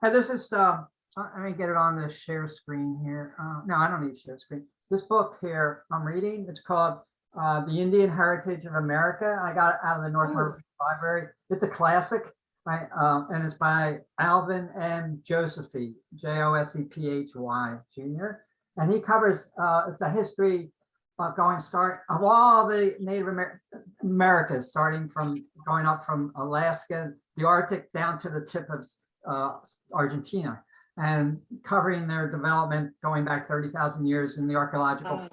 Hey, this is, let me get it on the share screen here. No, I don't need share screen. This book here I'm reading, it's called The Indian Heritage of America. I got it out of the North Myrtle Beach Library. It's a classic, right? And it's by Alvin M. Josephy, Josephy Jr. And he covers, it's a history start of all the Native Americas, starting from going up from Alaska, the Arctic, down to the tip of Argentina, and covering their development going back 30,000 years in the archaeological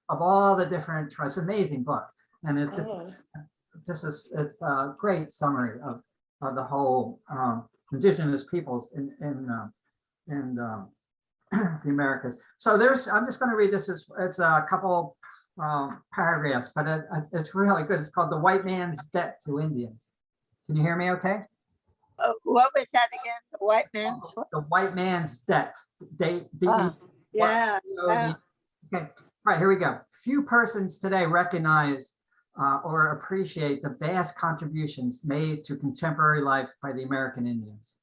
of all the different tribes. Amazing book, and it's just it's a great summary of the whole indigenous peoples in the Americas. So I'm just going to read this. It's a couple paragraphs, but it's really good. It's called The White Man's Debt to Indians. Can you hear me okay? What was that again? The white man's what? The White Man's Debt. Yeah. Okay. All right, here we go. Few persons today recognize or appreciate the vast contributions made to contemporary life by the American Indians.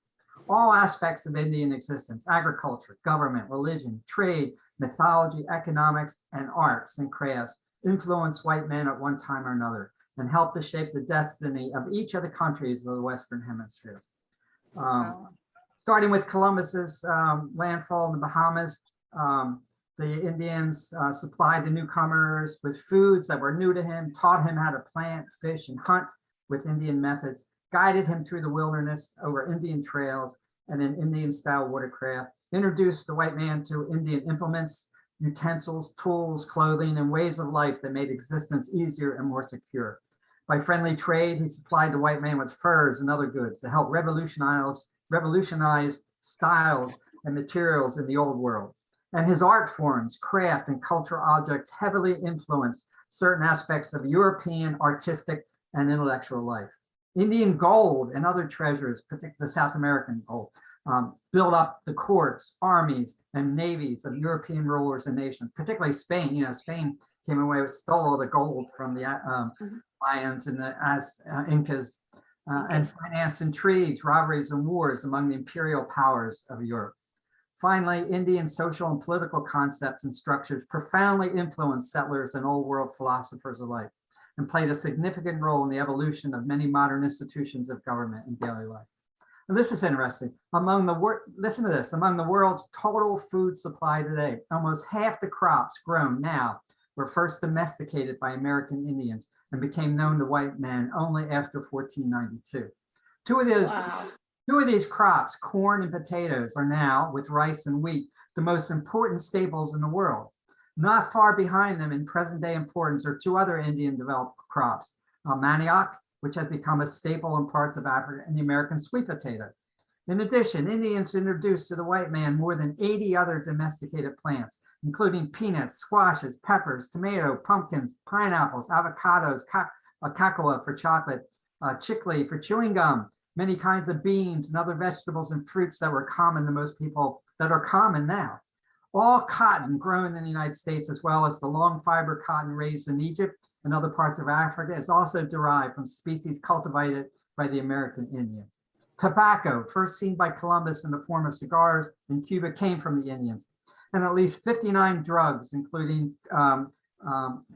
All aspects of Indian existence, agriculture, government, religion, trade, mythology, economics, and arts and crafts influenced white men at one time or another and helped to shape the destiny of each of the countries of the Western Hemisphere. Starting with Columbus's landfall in the Bahamas, the Indians supplied the newcomers with foods that were new to him, taught him how to plant, fish, and hunt with Indian methods, guided him through the wilderness over Indian trails and in Indian-style watercraft, introduced the white man to Indian implements, utensils, tools, clothing, and ways of life that made existence easier and more secure. By friendly trade, he supplied the white man with furs and other goods to help revolutionize styles and materials in the old world. And his art forms, craft, and cultural objects heavily influenced certain aspects of European artistic and intellectual life. Indian gold and other treasures, particularly the South American gold, built up the courts, armies, and navies of European rulers and nations, particularly Spain. You know, Spain came away with stole all the gold from the Mayans and the Incas, and financed intrigues, robberies, and wars among the imperial powers of Europe. Finally, Indian social and political concepts and structures profoundly influenced settlers and old world philosophers alike, and played a significant role in the evolution of many modern institutions of government and daily life. Now, this is interesting. Listen to this, among the world's total food supply today, almost half the crops grown now were first domesticated by American Indians and became known to white men only after 1492. Two of these crops, corn and potatoes, are now, with rice and wheat, the most important staples in the world. Not far behind them in present day importance are two other Indian developed crops, manioc, which has become a staple in parts of Africa, and the American sweet potato. In addition, Indians introduced to the white man more than 80 other domesticated plants, including peanuts, squashes, peppers, tomato, pumpkins, pineapples, avocados, cacao for chocolate, chickpea for chewing gum, many kinds of beans and other vegetables and fruits that were common to most people, that are common now. All cotton grown in the United States, as well as the long fiber cotton raised in Egypt and other parts of Africa, is also derived from species cultivated by the American Indians. Tobacco, first seen by Columbus in the form of cigars in Cuba, came from the Indians. And at least 59 drugs, including,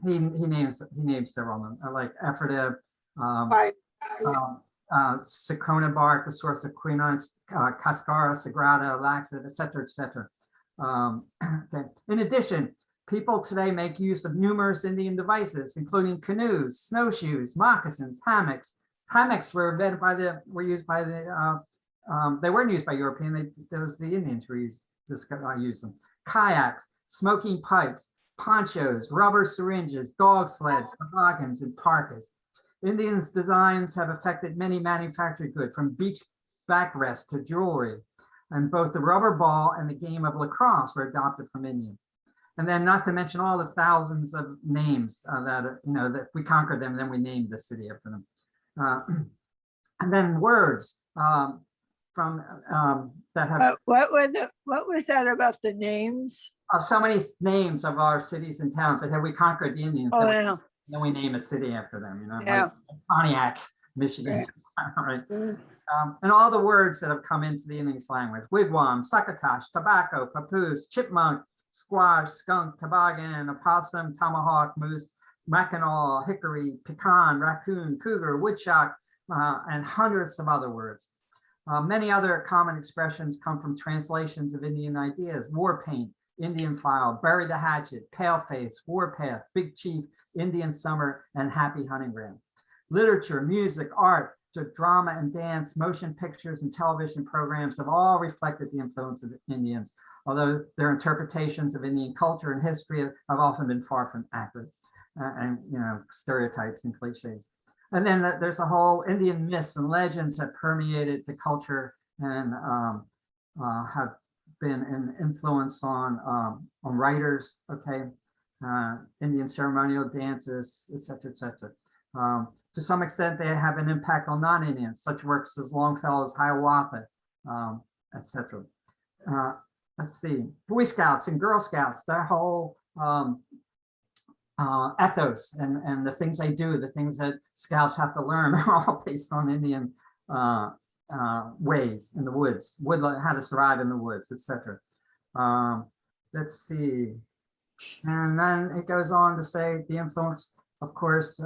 he names several of them, like Ephrata, Cinchona bark, the source of quinine, cascara, sagrada, laxative, etc., etc. Okay. In addition, people today make use of numerous Indian devices, including canoes, snowshoes, moccasins, hammocks. Hammocks were invented by they weren't used by European. Those the Indians who used them. Kayaks, smoking pipes, ponchos, rubber syringes, dog sleds, toboggans, and parkas. Indians' designs have affected many manufactured goods, from beach backrests to jewelry. And both the rubber ball and the game of lacrosse were adopted from Indians. And then, not to mention all the thousands of names that we conquered them, and then we named the city after them. And then words from that have. What was that about the names? So many names of our cities and towns that we conquered the Indians. Oh, yeah. Then we name a city after them. Yeah. Like Pontiac, Michigan. Right. and all the words that have come into the English language: wigwam, succotash, tobacco, papoose, chipmunk, squash, skunk, toboggan, opossum, tomahawk, moose, mackinaw, hickory, pecan, raccoon, cougar, woodchuck, and hundreds of other words. Many other common expressions come from translations of Indian ideas: war paint, Indian file, bury the hatchet, paleface, warpath, big chief, Indian summer, and happy hunting ground. Literature, music, art, drama and dance, motion pictures, and television programs have all reflected the influence of the Indians, although their interpretations of Indian culture and history have often been far from accurate, and stereotypes and cliches. And then there's a whole Indian myths and legends that permeated the culture and have been an influence on writers, okay, Indian ceremonial dances, etc., etc. To some extent, they have an impact on non-Indians, such works as Longfellow's Hiawatha, etc. Let's see, Boy Scouts and Girl Scouts, their whole ethos and the things they do, the things that Scouts have to learn, are all based on Indian ways in the woods, how to survive in the woods, etc. Let's see, and then it goes on to say the influence, of course,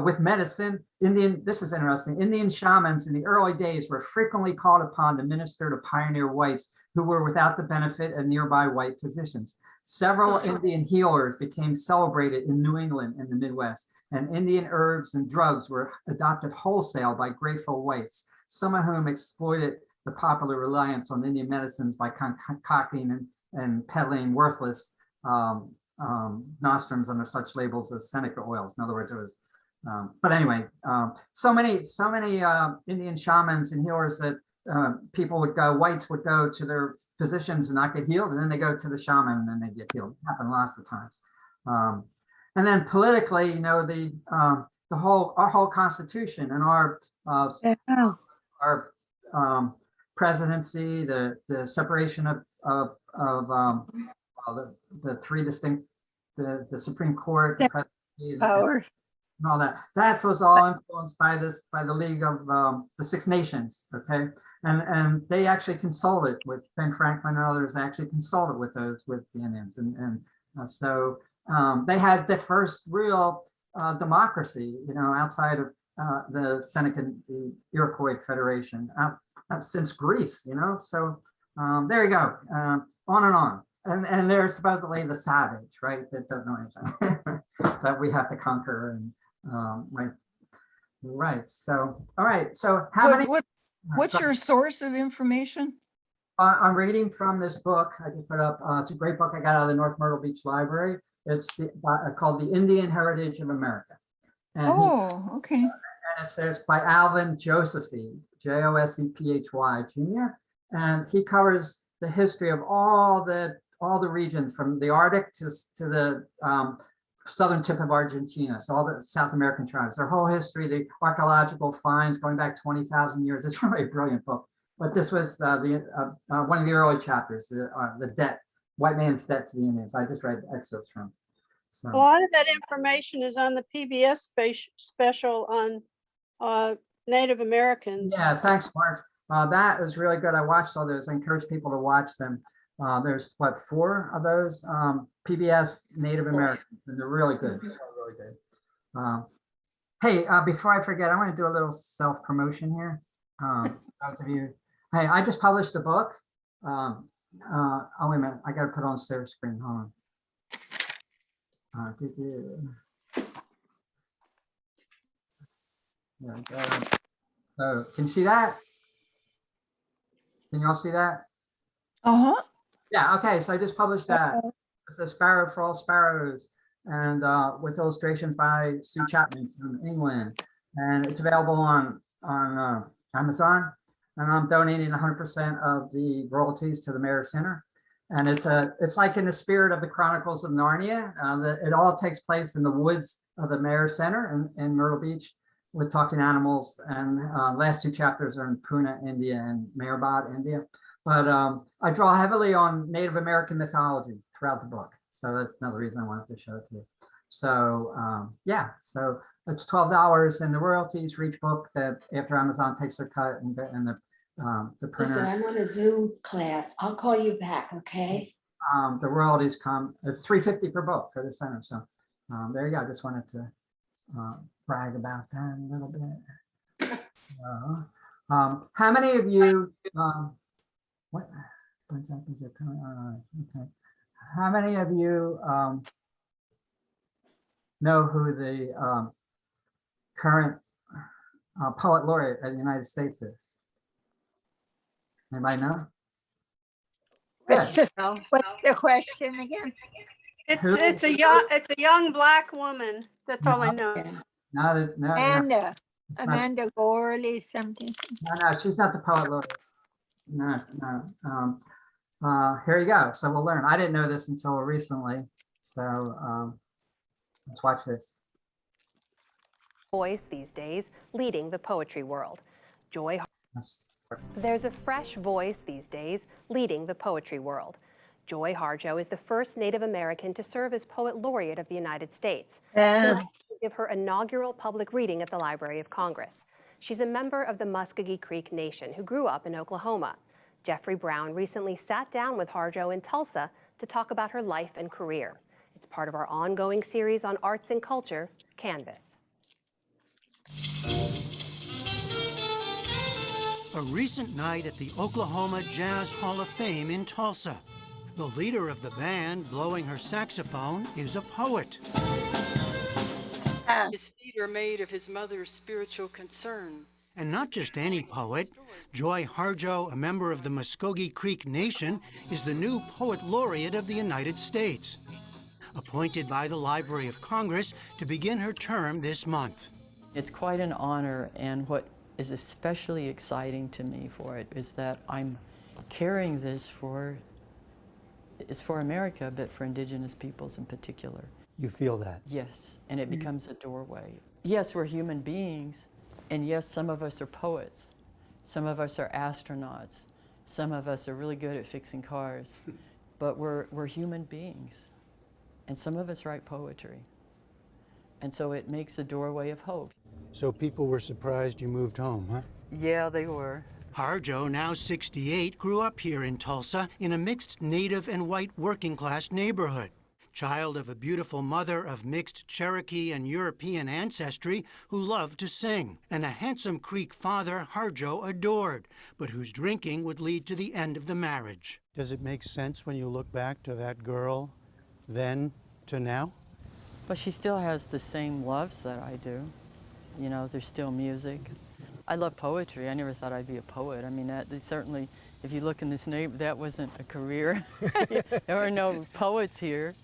with medicine. This is interesting. Indian shamans in the early days were frequently called upon to minister to pioneer whites who were without the benefit of nearby white physicians. Several Indian healers became celebrated in New England and the Midwest, and Indian herbs and drugs were adopted wholesale by grateful whites, some of whom exploited the popular reliance on Indian medicines by concocting and peddling worthless nostrums under such labels as Seneca oils. In other words, it was, but anyway, so many Indian shamans and healers that whites would go to their physicians and not get healed, and then they go to the shaman and then they get healed. It happened lots of times. And then politically, our whole Constitution and our presidency, the separation of the three distinct, the Supreme Court, the presidency, Powers. and all that. That was all influenced by the League of the Six Nations, okay? And they actually consulted with Ben Franklin and others. Actually consulted with the Indians, and so they had the first real democracy, outside of the Seneca, the Iroquois Federation, since Greece, So there you go, on and on. And they're supposedly the savage, right? That doesn't know anything that we have to conquer, and right. So, all right. So, what's your source of information? I'm reading from this book I just put up. It's a great book I got out of the North Myrtle Beach Library. It's called "The Indian Heritage of America." And okay. And it's by Alvin Josephy, Josephy Jr. And he covers the history of all the region from the Arctic to the southern tip of Argentina. So all the South American tribes, their whole history, the archaeological finds going back 20,000 years. It's really a brilliant book. But this was one of the early chapters, the debt, white man's debt to the Indians. I just read excerpts from. So. A lot of that information is on the PBS special on Native Americans. Yeah, thanks, Mark. That was really good. I watched all those. I encourage people to watch them. There's 4 of those PBS Native Americans, and they're really good. Really good. Hey, before I forget, I want to do a little self-promotion here. Those of you, hey, I just published a book. Oh, wait a minute. I got to put on share screen. Hold on. There we go. So, can you see that? Can you all see that? Uh-huh. Yeah, okay, so I just published that. It's a Sparrow for All Sparrows, and with illustrations by Sue Chapman from England. And it's available on Amazon. And I'm donating 100% of the royalties to the Mayor Center. And it's like in the spirit of the Chronicles of Narnia. It all takes place in the woods of the Mayor Center in Myrtle Beach with talking animals. And last 2 chapters are in Pune, India, and Meherbad, India. But I draw heavily on Native American mythology throughout the book. So that's another reason I wanted to show it to you. So yeah, so it's $12 and the royalties for each book that after Amazon takes their cut and the printer. Listen, I'm on a Zoom class. I'll call you back, okay? The royalties come, it's $3.50 per book for the center. So there you go. I just wanted to brag about that a little bit. How many of you, what? Okay. How many of you know who the current poet laureate of the United States is? Anybody know? What's Good. what's the question again? Who? It's a young black woman. That's all I know. Yeah. No, Amanda, it's not- Amanda Gorley, something. no, she's not the poet laureate. No, no. Here you go. So we'll learn. I didn't know this until recently. So let's watch this. Voice these days leading the poetry world. Joy. There's a fresh voice these days leading the poetry world. Joy Harjo is the first Native American to serve as Poet Laureate of the United States. Tonight, she'll give her inaugural public reading at the Library of Congress. She's a member of the Muskogee Creek Nation who grew up in Oklahoma. Jeffrey Brown recently sat down with Harjo in Tulsa to talk about her life and career. It's part of our ongoing series on arts and culture, Canvas. A recent night at the Oklahoma Jazz Hall of Fame in Tulsa. The leader of the band, blowing her saxophone, is a poet. His feet are made of his mother's spiritual concern. And not just any poet. Joy Harjo, a member of the Muskogee Creek Nation, is the new Poet Laureate of the United States, appointed by the Library of Congress to begin her term this month. It's quite an honor, and what is especially exciting to me for it is that I'm carrying this for America, but for indigenous peoples in particular. You feel that? Yes, and it becomes a doorway. Yes, we're human beings, and yes, some of us are poets. Some of us are astronauts. Some of us are really good at fixing cars, but we're human beings, and some of us write poetry. And so it makes a doorway of hope. So people were surprised you moved home, huh? Yeah, they were. Harjo, now 68, grew up here in Tulsa in a mixed Native and white working-class neighborhood. Child of a beautiful mother of mixed Cherokee and European ancestry who loved to sing, and a handsome Creek father Harjo adored, but whose drinking would lead to the end of the marriage. Does it make sense when you look back to that girl then to now? But she still has the same loves that I do. You know, there's still music. I love poetry. I never thought I'd be a poet. I mean, that certainly, if you look in this neighborhood, that wasn't a career. There were no poets here.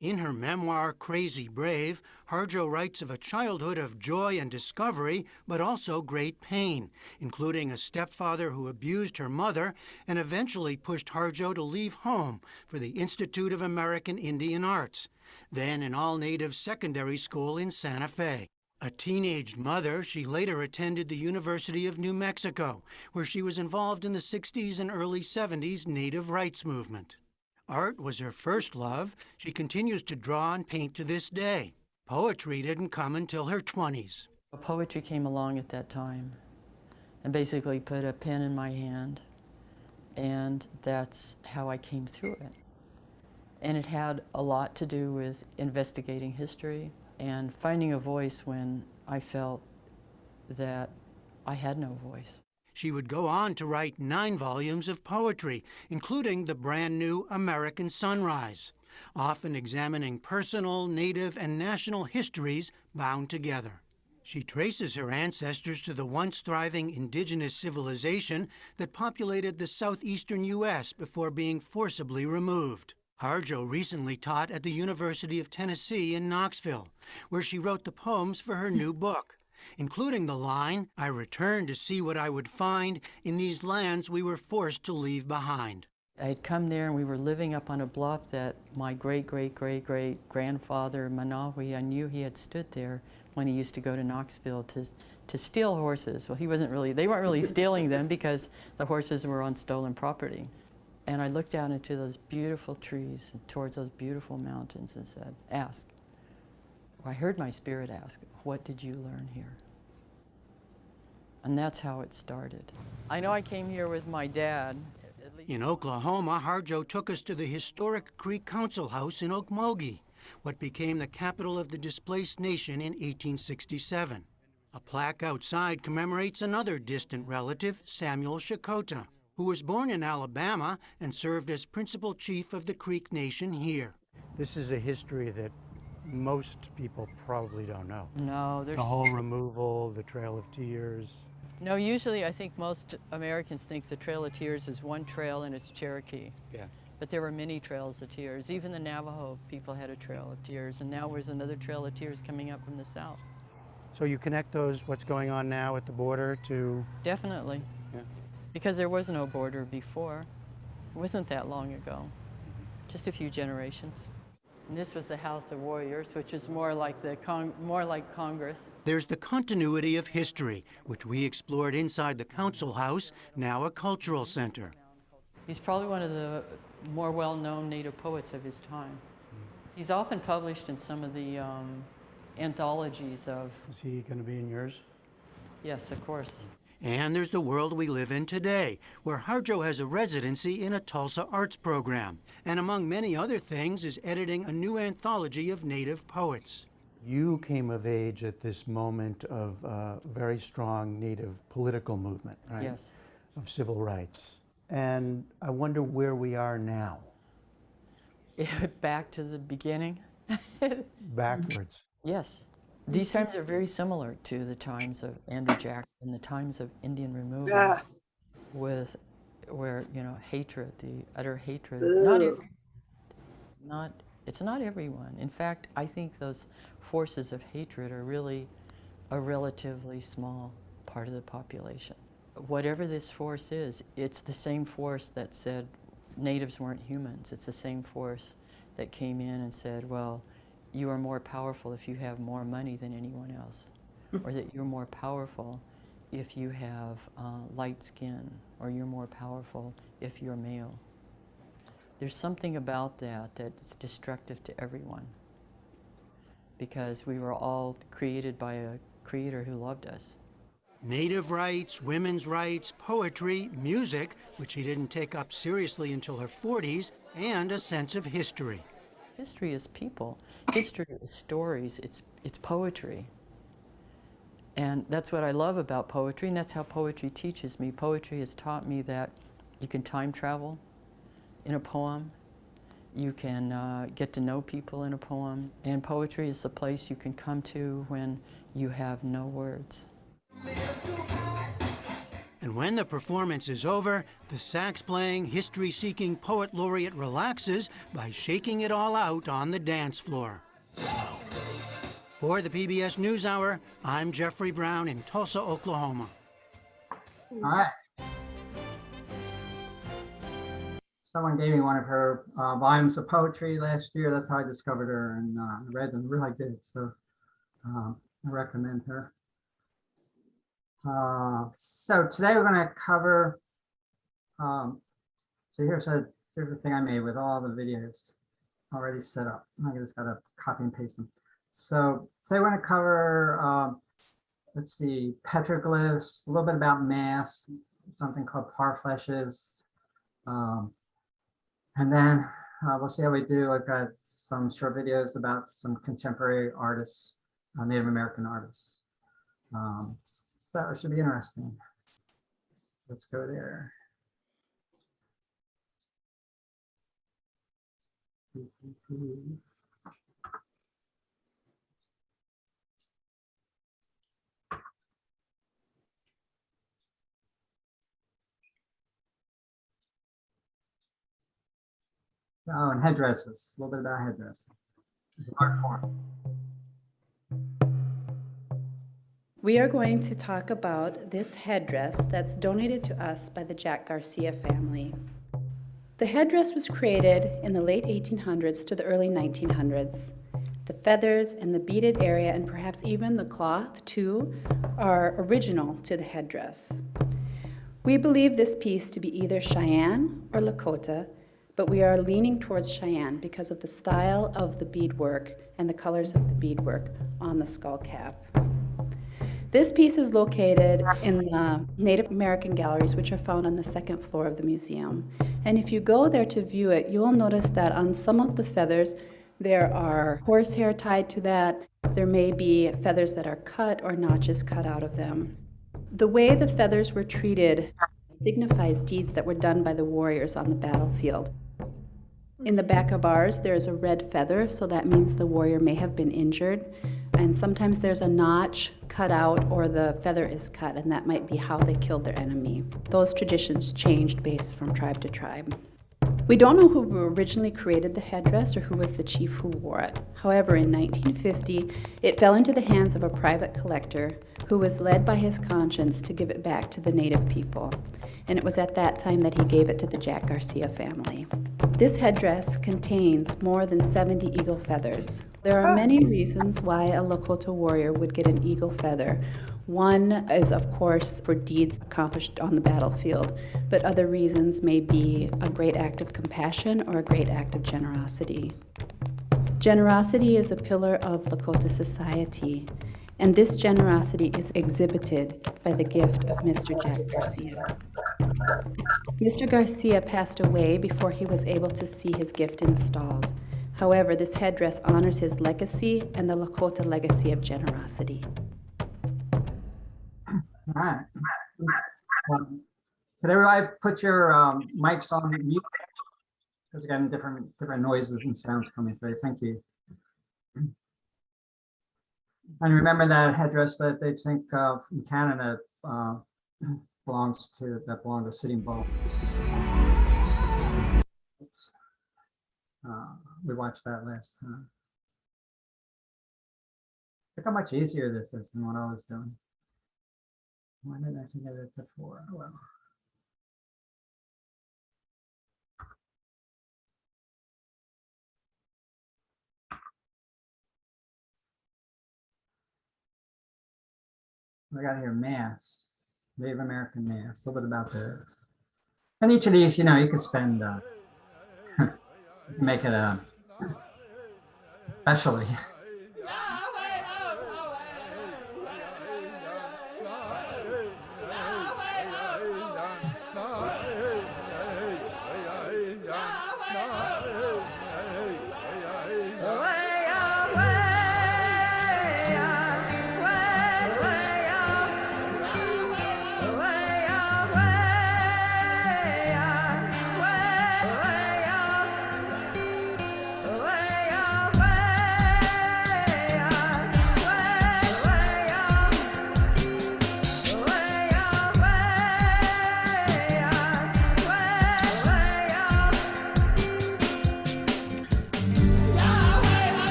In her memoir, Crazy Brave, Harjo writes of a childhood of joy and discovery, but also great pain, including a stepfather who abused her mother and eventually pushed Harjo to leave home for the Institute of American Indian Arts, then an all-native secondary school in Santa Fe. A teenaged mother, she later attended the University of New Mexico, where she was involved in the 60s and early 70s Native rights movement. Art was her first love. She continues to draw and paint to this day. Poetry didn't come until her 20s. Poetry came along at that time and basically put a pen in my hand, and that's how I came through it. And it had a lot to do with investigating history and finding a voice when I felt that I had no voice. She would go on to write 9 volumes of poetry, including the brand new American Sunrise, often examining personal, Native, and national histories bound together. She traces her ancestors to the once thriving indigenous civilization that populated the southeastern U.S. before being forcibly removed. Harjo recently taught at the University of Tennessee in Knoxville, where she wrote the poems for her new book, including the line, "I returned to see what I would find in these lands we were forced to leave behind." I had come there and we were living up on a bluff that my great-great-great-great-grandfather, Manawi, I knew he had stood there when he used to go to Knoxville to steal horses. Well, they weren't really stealing them because the horses were on stolen property. And I looked out into those beautiful trees and towards those beautiful mountains and said, ask, I heard my spirit ask, what did you learn here? And that's how it started. I know I came here with my dad. In Oklahoma, Harjo took us to the historic Creek Council House in Okmulgee, what became the capital of the displaced nation in 1867. A plaque outside commemorates another distant relative, Samuel Shakota, who was born in Alabama and served as principal chief of the Creek Nation here. This is a history that most people probably don't know. No, there's... The whole removal, the Trail of Tears. No, usually I think most Americans think the Trail of Tears is one trail and it's Cherokee. Yeah. But there were many trails of tears. Even the Navajo people had a Trail of Tears, and now there's another Trail of Tears coming up from the south. So you connect those, what's going on now at the border, to... Definitely. Yeah. Because there was no border before. It wasn't that long ago, just a few generations. And this was the House of Warriors, which is more like Congress. There's the continuity of history, which we explored inside the council house, now a cultural center. He's probably one of the more well-known Native poets of his time. He's often published in some of the anthologies of... Is he going to be in yours? Yes, of course. And there's the world we live in today, where Harjo has a residency in a Tulsa arts program, and among many other things is editing a new anthology of Native poets. You came of age at this moment of very strong Native political movement, right? Yes. Of civil rights. And I wonder where we are now. Back to the beginning? Backwards. Yes. These times are very similar to the times of Andrew Jackson, the times of Indian removal, Yeah. with where, you know, hatred, the utter hatred. It's not everyone. In fact, I think those forces of hatred are really a relatively small part of the population. Whatever this force is, it's the same force that said natives weren't humans. It's the same force that came in and said, well, you are more powerful if you have more money than anyone else, or that you're more powerful if you have light skin, or you're more powerful if you're male. There's something about that that's destructive to everyone, because we were all created by a creator who loved us. Native rights, women's rights, poetry, music, which he didn't take up seriously until her 40s, and a sense of history. History is people. History is stories. It's poetry. And that's what I love about poetry, and that's how poetry teaches me. Poetry has taught me that you can time travel in a poem. You can get to know people in a poem. And poetry is the place you can come to when you have no words. And when the performance is over, the sax-playing, history-seeking poet laureate relaxes by shaking it all out on the dance floor. For the PBS NewsHour, I'm Jeffrey Brown in Tulsa, Oklahoma. All right. Someone gave me one of her volumes of poetry last year. That's how I discovered her, and I read them really good. So I recommend her. So today we're going to cover, so here's the thing I made with all the videos already set up. I just got to copy and paste them. So today we're going to cover, let's see, petroglyphs, a little bit about mass, something called parfleches, and then we'll see how we do. I've got some short videos about some contemporary artists, Native American artists. So it should be interesting. Let's go there. Oh, and headdresses, a little bit about headdresses. It's an art form. We are going to talk about this headdress that's donated to us by the Jack Garcia family. The headdress was created in the late 1800s to the early 1900s. The feathers and the beaded area, and perhaps even the cloth too, are original to the headdress. We believe this piece to be either Cheyenne or Lakota, but we are leaning towards Cheyenne because of the style of the beadwork and the colors of the beadwork on the skull cap. This piece is located in the Native American galleries, which are found on the second floor of the museum. And if you go there to view it, you will notice that on some of the feathers, there are horsehair tied to that. There may be feathers that are cut or notches cut out of them. The way the feathers were treated signifies deeds that were done by the warriors on the battlefield. In the back of ours, there's a red feather, so that means the warrior may have been injured. And sometimes there's a notch cut out or the feather is cut, and that might be how they killed their enemy. Those traditions changed based from tribe to tribe. We don't know who originally created the headdress or who was the chief who wore it. However, in 1950, it fell into the hands of a private collector who was led by his conscience to give it back to the native people. And it was at that time that he gave it to the Jack Garcia family. This headdress contains more than 70 eagle feathers. There are many reasons why a Lakota warrior would get an eagle feather. One is, of course, for deeds accomplished on the battlefield, but other reasons may be a great act of compassion or a great act of generosity. Generosity is a pillar of Lakota society, and this generosity is exhibited by the gift of Mr. Jack Garcia. Mr. Garcia passed away before he was able to see his gift installed. However, this headdress honors his legacy and the Lakota legacy of generosity. All right. Could everybody put your mics on mute? Because we're getting different noises and sounds coming through. Thank you. And remember that headdress that they think from Canada belongs to Sitting Bull. We watched that last time. Look how much easier this is than what I was doing. Why didn't I think of it before? Oh, well. We got here mass, Native American mass, a little bit about this. And each of these, you know, you could spend, make it especially.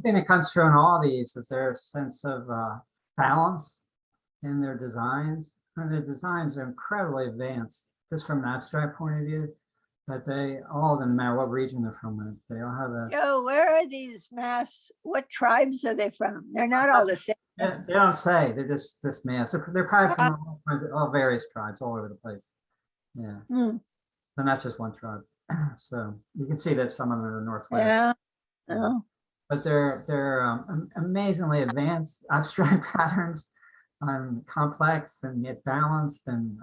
thing that comes through in all these is their sense of balance in their designs. And their designs are incredibly advanced, just from an abstract point of view. But they all of them, no matter what region they're from, they all have a. Joe, where are these what tribes are they from? They're not all the same. They don't say. They're just this mass. They're probably from all various tribes all over the place. Yeah. They're not just one tribe. So you can see that some of them are Northwest. Yeah. Oh. But they're amazingly advanced abstract patterns, complex and yet balanced, and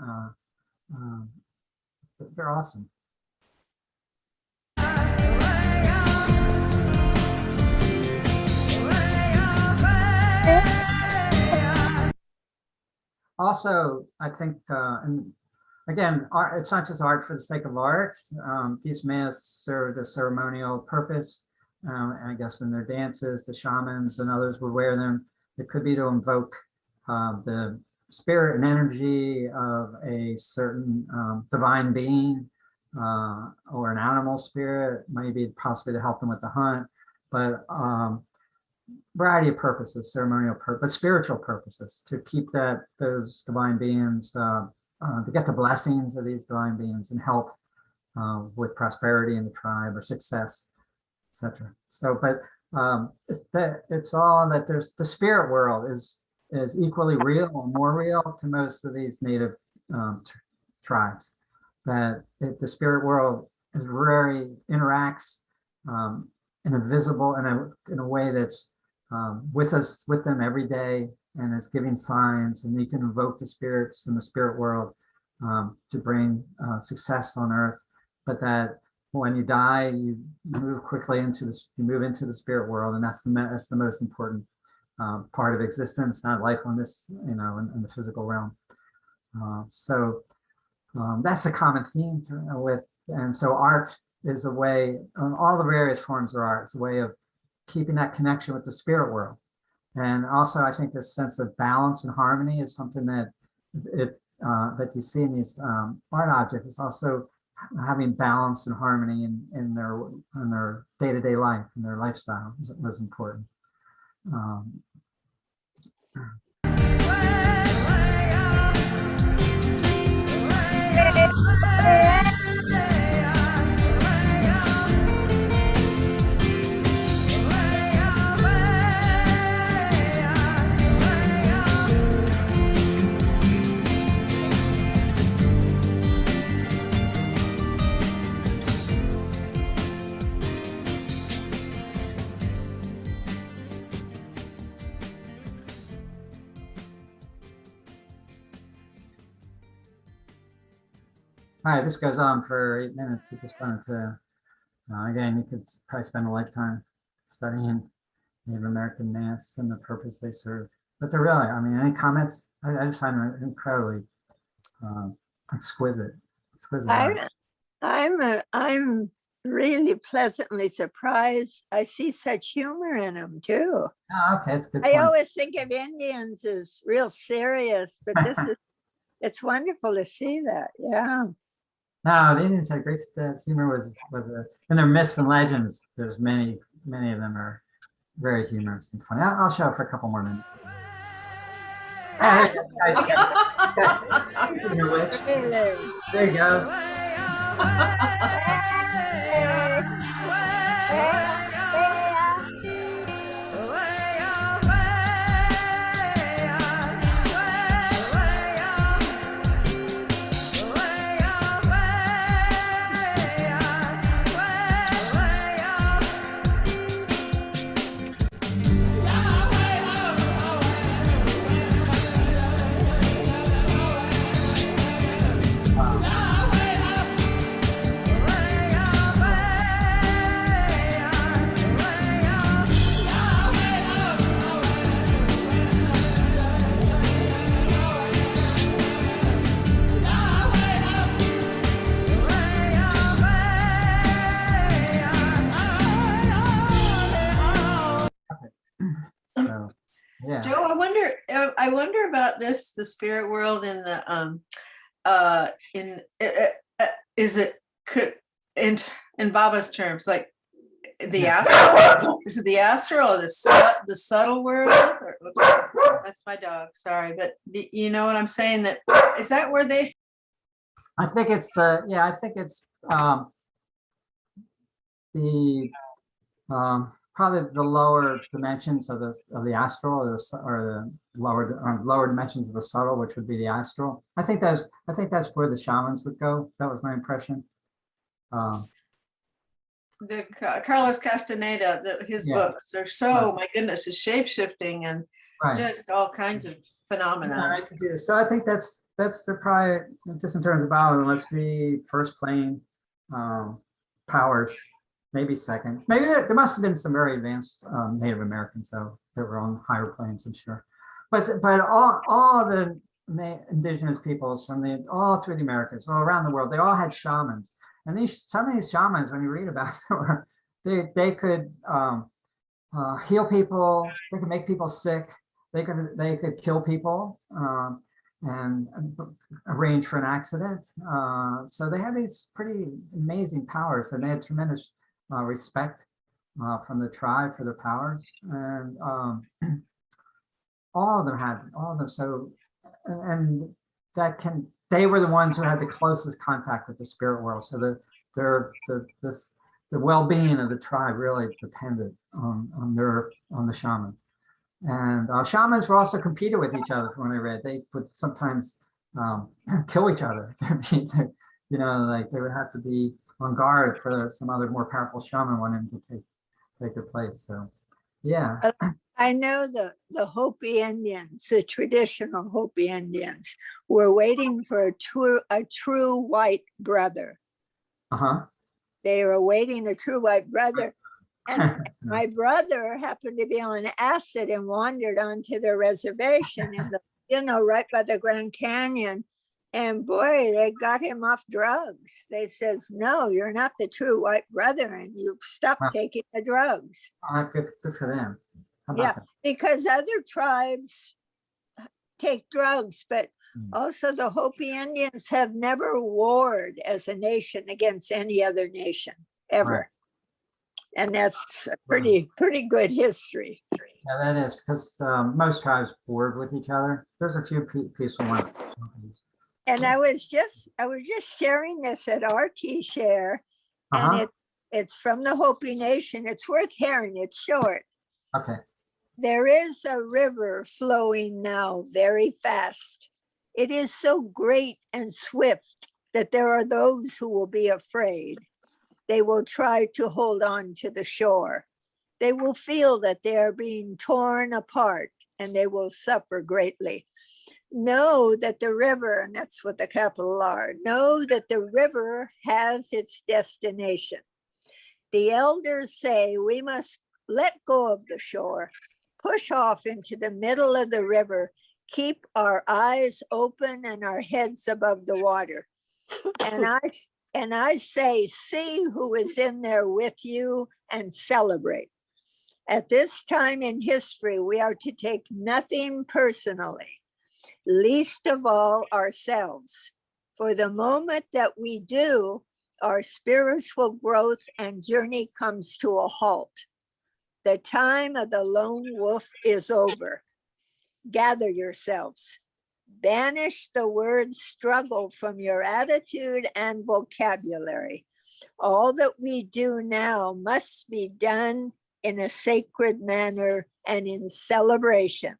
they're awesome. Also, I think, and again, art, it's not just art for the sake of art. These masks serve the ceremonial purpose. I guess in their dances, the shamans and others would wear them. It could be to invoke the spirit and energy of a certain divine being or an animal spirit, maybe possibly to help them with the hunt, but variety of purposes, ceremonial purpose, spiritual purposes, to keep those divine beings, to get the blessings of these divine beings and help with prosperity in the tribe or success, etc. So, but it's all that there's the spirit world is equally real or more real to most of these native tribes. That the spirit world is very interacts in a visible in a way that's with them every day, and is giving signs, and you can invoke the spirits in the spirit world to bring success on earth. But that when you die, you move quickly into the spirit world, and that's the most important part of existence, not life on this, in the physical realm. So that's a common theme and so art is a way, all the various forms of art is a way of keeping that connection with the spirit world. And also, I think this sense of balance and harmony is something that that you see in these art objects. It's also having balance and harmony in their day-to-day life, in their lifestyle was important. All right, this goes on for 8 minutes. We just wanted to, again, you could probably spend a lifetime studying Native American masks and the purpose they serve. But they're really, any comments? I just find them incredibly exquisite. I'm really pleasantly surprised. I see such humor in them too. Oh, okay, that's a good I point. always think of Indians as real serious, but it's wonderful to see that. Yeah. No, the Indians had great humor was in their myths and legends. There's many of them are very humorous and funny. I'll show it for a couple more minutes. There you go. Yeah. Joe, I wonder about this, the spirit world in the is it in Baba's terms, like The astral? Is it the astral or the subtle world? That's my dog, sorry, but you know what I'm saying? That is that where they? I think it's the, yeah, I think it's the probably the lower dimensions of the astral, or the lower dimensions of the subtle, which would be the astral. I think that's where the shamans would go. That was my impression. The Carlos Castaneda, his Yeah. books are so, my goodness, is shape shifting and Right. just all kinds of phenomena. Yeah, I could do this. So I think that's the probably, just in terms of biology, must be first plane powers, maybe second. Maybe there must have been some very advanced Native Americans, so that were on higher planes, I'm sure. But all the indigenous peoples from all through the Americas, all around the world, they all had shamans. And some of these shamans, when you read about them, they could heal people, they could make people sick, they could kill people and arrange for an accident. So they had these pretty amazing powers, and they had tremendous respect from the tribe for their powers. And all of them. So, and they were the ones who had the closest contact with the spirit world. So the well-being of the tribe really depended on the shaman. And shamans were also competed with each other. When I read, they would sometimes kill each other. You know, like they would have to be on guard for some other more powerful shaman wanting to take their place. So, yeah. I know the Hopi Indians, the traditional Hopi Indians, were waiting for a true white brother. They were awaiting a true white brother. And my brother happened to be on acid and wandered onto their reservation in right by the Grand Canyon. And boy, they got him off drugs. They says, no, you're not the true white brother, and you stop taking the drugs. Good for them. Yeah, because other tribes take drugs, but also the Hopi Indians have never warred as a nation against any other nation ever. Right. And that's a pretty good history. Yeah, that is, because most tribes warred with each other. There's a few peaceful ones. And I was just sharing this at RT Share, and it's from the Hopi Nation. It's worth hearing. It's short. Okay. There is a river flowing now very fast. It is so great and swift that there are those who will be afraid. They will try to hold on to the shore. They will feel that they are being torn apart, and they will suffer greatly. Know that the river, and that's what the capital R, know that the river has its destination. The elders say we must let go of the shore, push off into the middle of the river, keep our eyes open and our heads above the water. And I say, see who is in there with you and celebrate. At this time in history, we are to take nothing personally, least of all ourselves. For the moment that we do, our spiritual growth and journey comes to a halt. The time of the lone wolf is over. Gather yourselves. Banish the word struggle from your attitude and vocabulary. All that we do now must be done in a sacred manner and in celebration.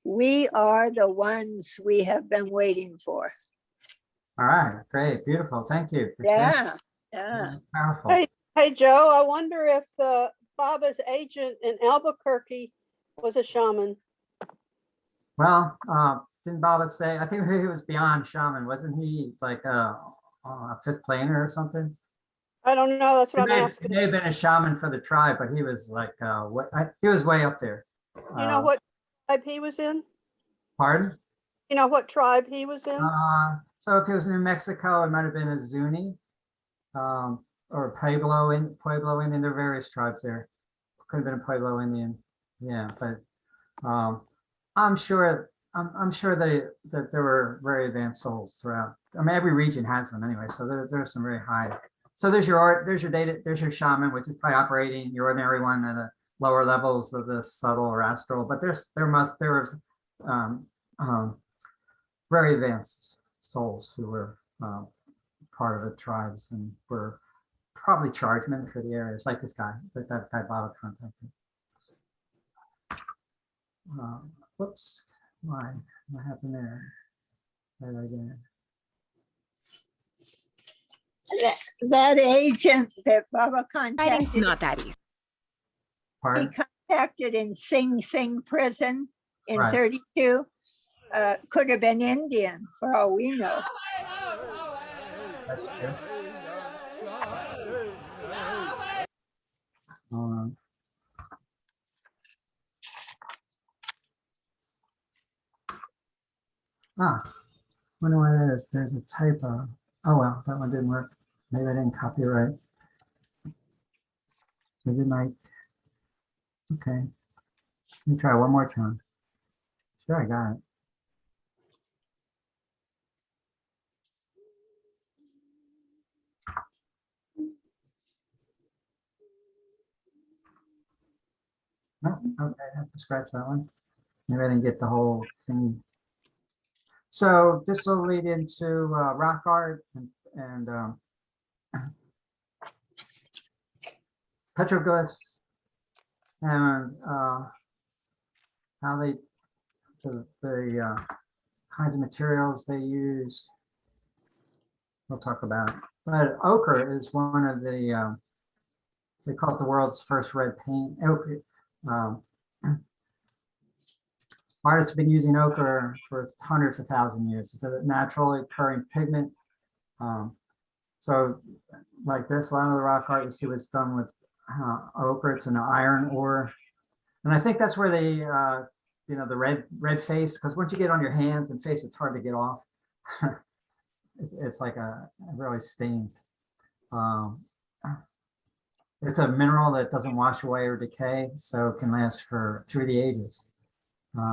We are the ones we have been waiting for. All right, great, beautiful. Thank you. Yeah. Powerful. Hey, Joe, I wonder if Baba's agent in Albuquerque was a shaman. Well, didn't Baba say, I think he was beyond shaman. Wasn't he like a fifth planer or something? I don't know. That's what I'm asking. He may have been a shaman for the tribe, but he was like, he was way up there. You know what tribe he was in? Pardon? You know what tribe he was in? So if he was in New Mexico, it might have been a Zuni or Pueblo Indian. There are various tribes there. Could have been a Pueblo Indian. Yeah, but I'm sure that there were very advanced souls throughout. I mean, every region has them anyway. So there's some very high So there's your art, there's your data, there's your shaman, which is probably operating your ordinary one at the lower levels of the subtle or astral, but there was um, very advanced souls who were part of the tribes and were probably chargemen for the areas, like this guy, that guy Baba contacted. Whoops, why? What happened there? Try that again. That agent that Baba Writing's contacted, not that easy. he Pardon? contacted in Sing Sing prison in Right. 32, could have been Indian for all we know. That's true. Wonder why that is. There's a typo. Oh well, that one didn't work. Maybe I didn't copy it right. Maybe Mike. Okay. Let me try one more time. Sure, I got it. No, okay, I have to scratch that one. Maybe I didn't get the whole thing. So this will lead into rock art and petroglyphs and how they the kinds of materials they use. We'll talk about. But ochre is one of the they call it the world's first red paint. Ochre. Artists have been using ochre for hundreds of thousand years. It's a naturally occurring pigment. So like this, a lot of the rock art, you see what's done with ochre. It's an iron ore. And I think that's where they, you know, the red face, because once you get on your hands and face, it's hard to get off. It's like it really stains. It's a mineral that doesn't wash away or decay, so it can last through the ages.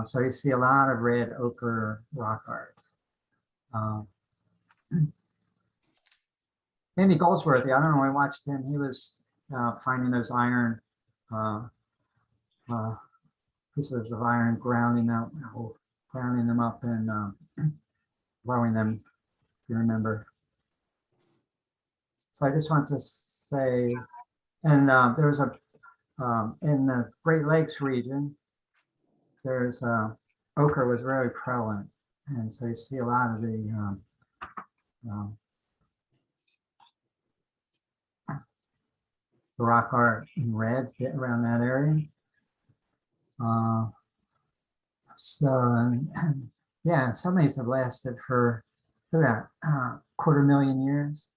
So you see a lot of red ochre rock art. Andy Goldsworthy, I don't know, I watched him, he was finding those iron pieces of iron, grounding them up and blowing them, if you remember. So I just want to say, and there was in the Great Lakes region, there's ochre was very prevalent, and so you see a lot of the rock art in red around that area. Yeah, some of these have lasted for about 250,000 years.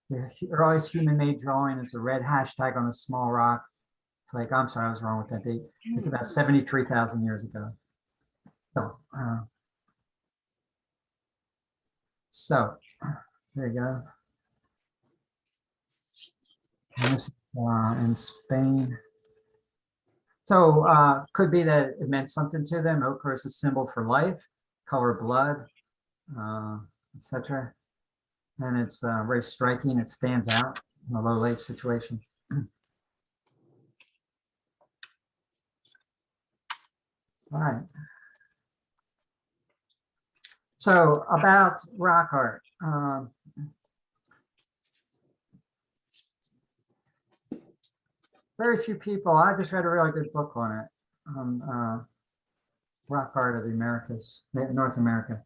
The earliest human-made drawing is a red hashtag on a small rock. Like, I'm sorry, I was wrong with that date. It's about 73,000 years ago. So there you go. And this in Spain. So could be that it meant something to them. Ochre is a symbol for life, color blood, etc. And it's very striking. It stands out in a low light situation. All right. So about rock art. Very few people, I just read a really good book on it, rock art of the Americas, North America.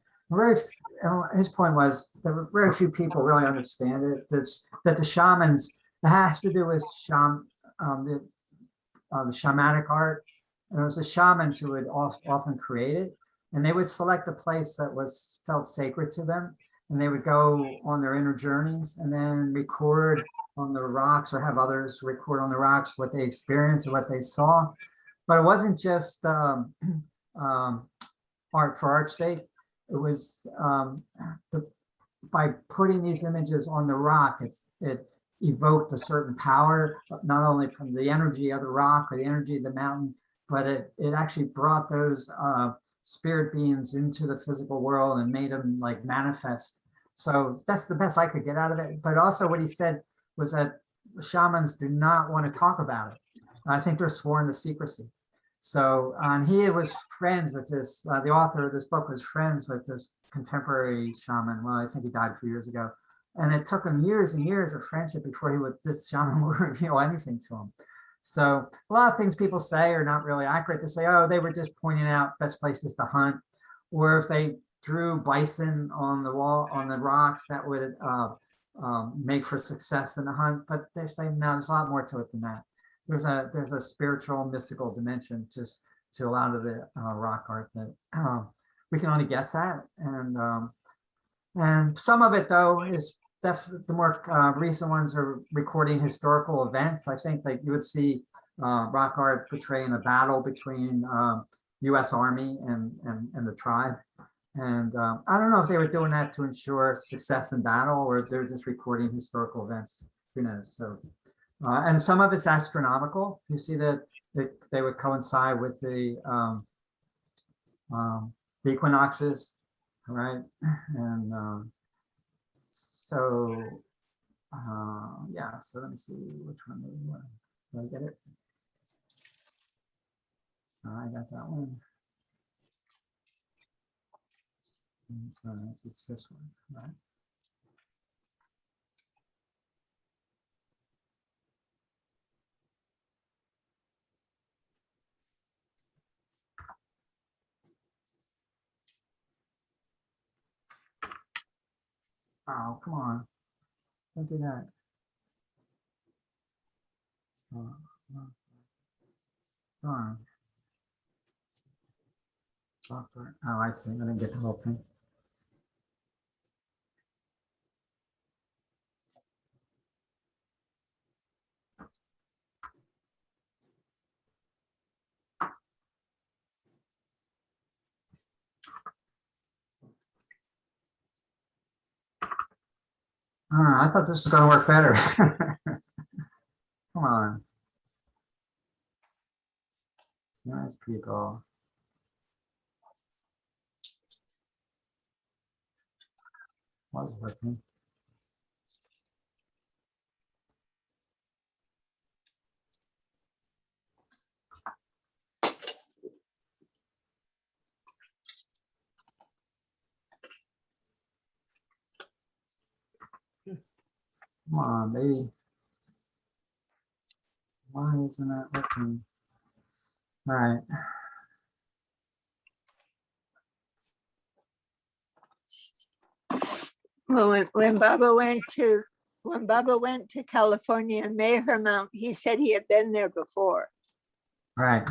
His point was that very few people really understand it. That the shamans, it has to do with the shamanic art. And it was the shamans who would often create it, and they would select a place that felt sacred to them, and they would go on their inner journeys and then record on the rocks or have others record on the rocks what they experienced or what they saw. But it wasn't just art for art's sake. It was by putting these images on the rock, it evoked a certain power, not only from the energy of the rock or the energy of the mountain, but it actually brought those spirit beings into the physical world and made them like manifest. So that's the best I could get out of it. But also what he said was that shamans do not want to talk about it. I think they're sworn to secrecy. So, and he was friends with this, the author of this book was friends with this contemporary shaman. Well, I think he died a few years ago. And it took him years and years of friendship before this shaman would reveal anything to him. So a lot of things people say are not really accurate. To say, oh, they were just pointing out best places to hunt. Or if they drew bison on the wall, on the rocks, that would make for success in the hunt. But they say, no, there's a lot more to it than that. There's a spiritual, mystical dimension just to a lot of the rock art that we can only guess at. And some of it, though, is definitely the more recent ones are recording historical events. I think like you would see rock art portraying a battle between U.S. Army and the tribe. And I don't know if they were doing that to ensure success in battle or if they're just recording historical events. Who knows? So, and some of it's astronomical. You see that they would coincide with the equinoxes, right? And so, yeah, so let me see which one did I get it? I got that one. And so it's this one, right? Oh, come on. Don't do that. Darn. Software. Oh, I see. I didn't get the whole thing. I thought this was going to work better. Come on. Nice people. Was working. Come on, baby. Why isn't that working? All right. Well, when Baba went to California and Mayher Mount, he said he had been there before. All right.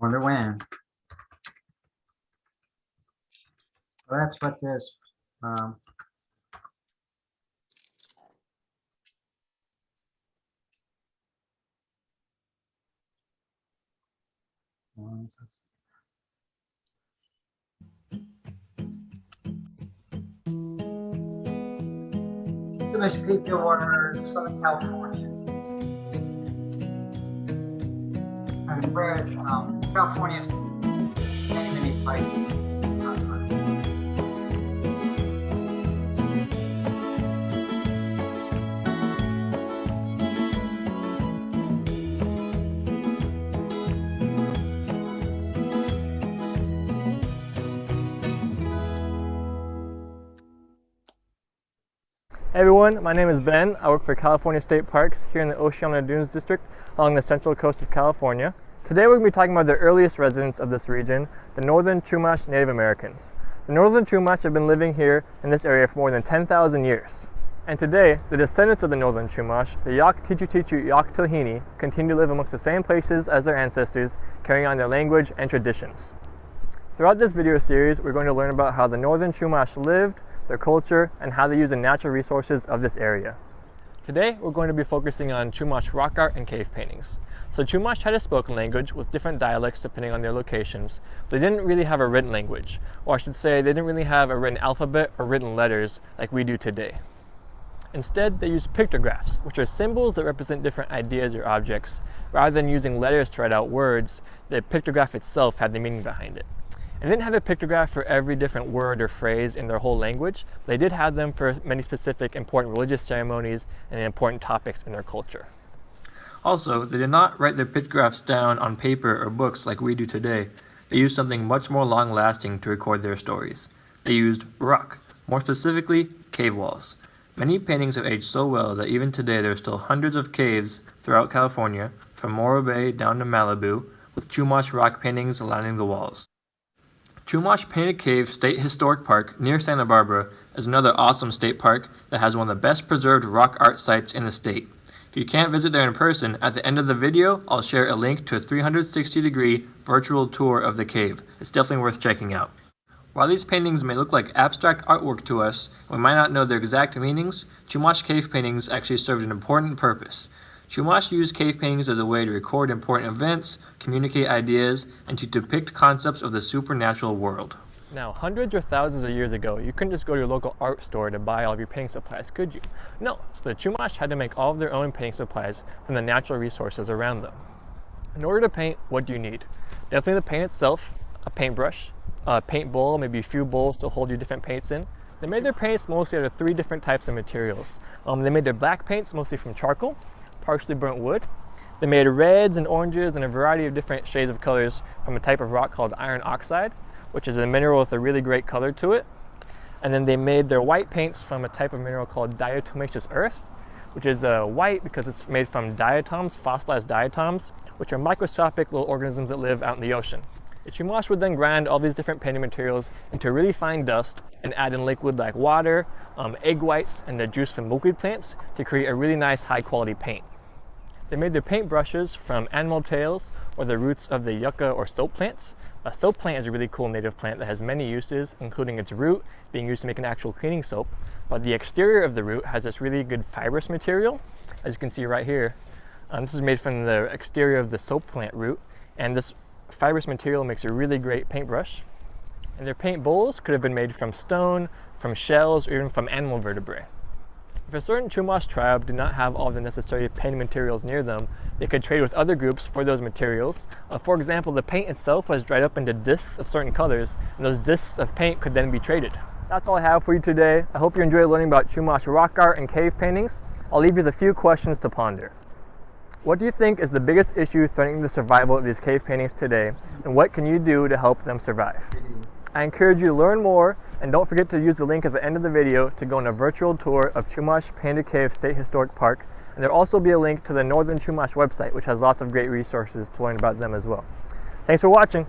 Wonder when. So that's what this. Too much people water in Southern California. And where California, many sites. Hey everyone, my name is Ben. I work for California State Parks here in the Oceana Dunes District along the central coast of California. Today we're going to be talking about the earliest residents of this region, the Northern Chumash Native Americans. The Northern Chumash have been living here in this area for more than 10,000 years. And today, the descendants of the Northern Chumash, the Yak Tichu Tichu Yak Tilhini, continue to live amongst the same places as their ancestors, carrying on their language and traditions. Throughout this video series, we're going to learn about how the Northern Chumash lived, their culture, and how they use the natural resources of this area. Today, we're going to be focusing on Chumash rock art and cave paintings. So Chumash had a spoken language with different dialects depending on their locations. They didn't really have a written language, or I should say they didn't really have a written alphabet or written letters like we do today. Instead, they used pictographs, which are symbols that represent different ideas or objects. Rather than using letters to write out words, the pictograph itself had the meaning behind it. And they didn't have a pictograph for every different word or phrase in their whole language. They did have them for many specific important religious ceremonies and important topics in their culture. Also, they did not write their pictographs down on paper or books like we do today. They used something much more long-lasting to record their stories. They used rock, more specifically, cave walls. Many paintings have aged so well that even today there are still hundreds of caves throughout California, from Morro Bay down to Malibu, with Chumash rock paintings lining the walls. Chumash Painted Cave State Historic Park near Santa Barbara is another awesome state park that has one of the best preserved rock art sites in the state. If you can't visit there in person, at the end of the video, I'll share a link to a 360-degree virtual tour of the cave. It's definitely worth checking out. While these paintings may look like abstract artwork to us, we might not know their exact meanings, Chumash cave paintings actually served an important purpose. Chumash used cave paintings as a way to record important events, communicate ideas, and to depict concepts of the supernatural world. Now, hundreds or thousands of years ago, you couldn't just go to your local art store to buy all of your painting supplies, could you? No, so the Chumash had to make all of their own painting supplies from the natural resources around them. In order to paint, what do you need? Definitely the paint itself, a paintbrush, a paint bowl, maybe a few bowls to hold your different paints in. They made their paints mostly out of 3 different types of materials. They made their black paints mostly from charcoal, partially burnt wood. They made reds and oranges and a variety of different shades of colors from a type of rock called iron oxide, which is a mineral with a really great color to it. And then they made their white paints from a type of mineral called diatomaceous earth, which is white because it's made from diatoms, fossilized diatoms, which are microscopic little organisms that live out in the ocean. The Chumash would then grind all these different painting materials into really fine dust and add in liquid like water, egg whites, and the juice from milkweed plants to create a really nice high quality paint. They made their paint brushes from animal tails or the roots of the yucca or soap plants. A soap plant is a really cool native plant that has many uses, including its root being used to make an actual cleaning soap. But the exterior of the root has this really good fibrous material, as you can see right here. This is made from the exterior of the soap plant root, and this fibrous material makes a really great paintbrush. And their paint bowls could have been made from stone, from shells, or even from animal vertebrae. If a certain Chumash tribe did not have all the necessary painting materials near them, they could trade with other groups for those materials. For example, the paint itself was dried up into discs of certain colors, and those discs of paint could then be traded. That's all I have for you today. I hope you enjoyed learning about Chumash rock art and cave paintings. I'll leave you with a few questions to ponder. What do you think is the biggest issue threatening the survival of these cave paintings today, and what can you do to help them survive? I encourage you to learn more, and don't forget to use the link at the end of the video to go on a virtual tour of Chumash Painted Cave State Historic Park, and there'll also be a link to the Northern Chumash website, which has lots of great resources to learn about them as well. Thanks for watching.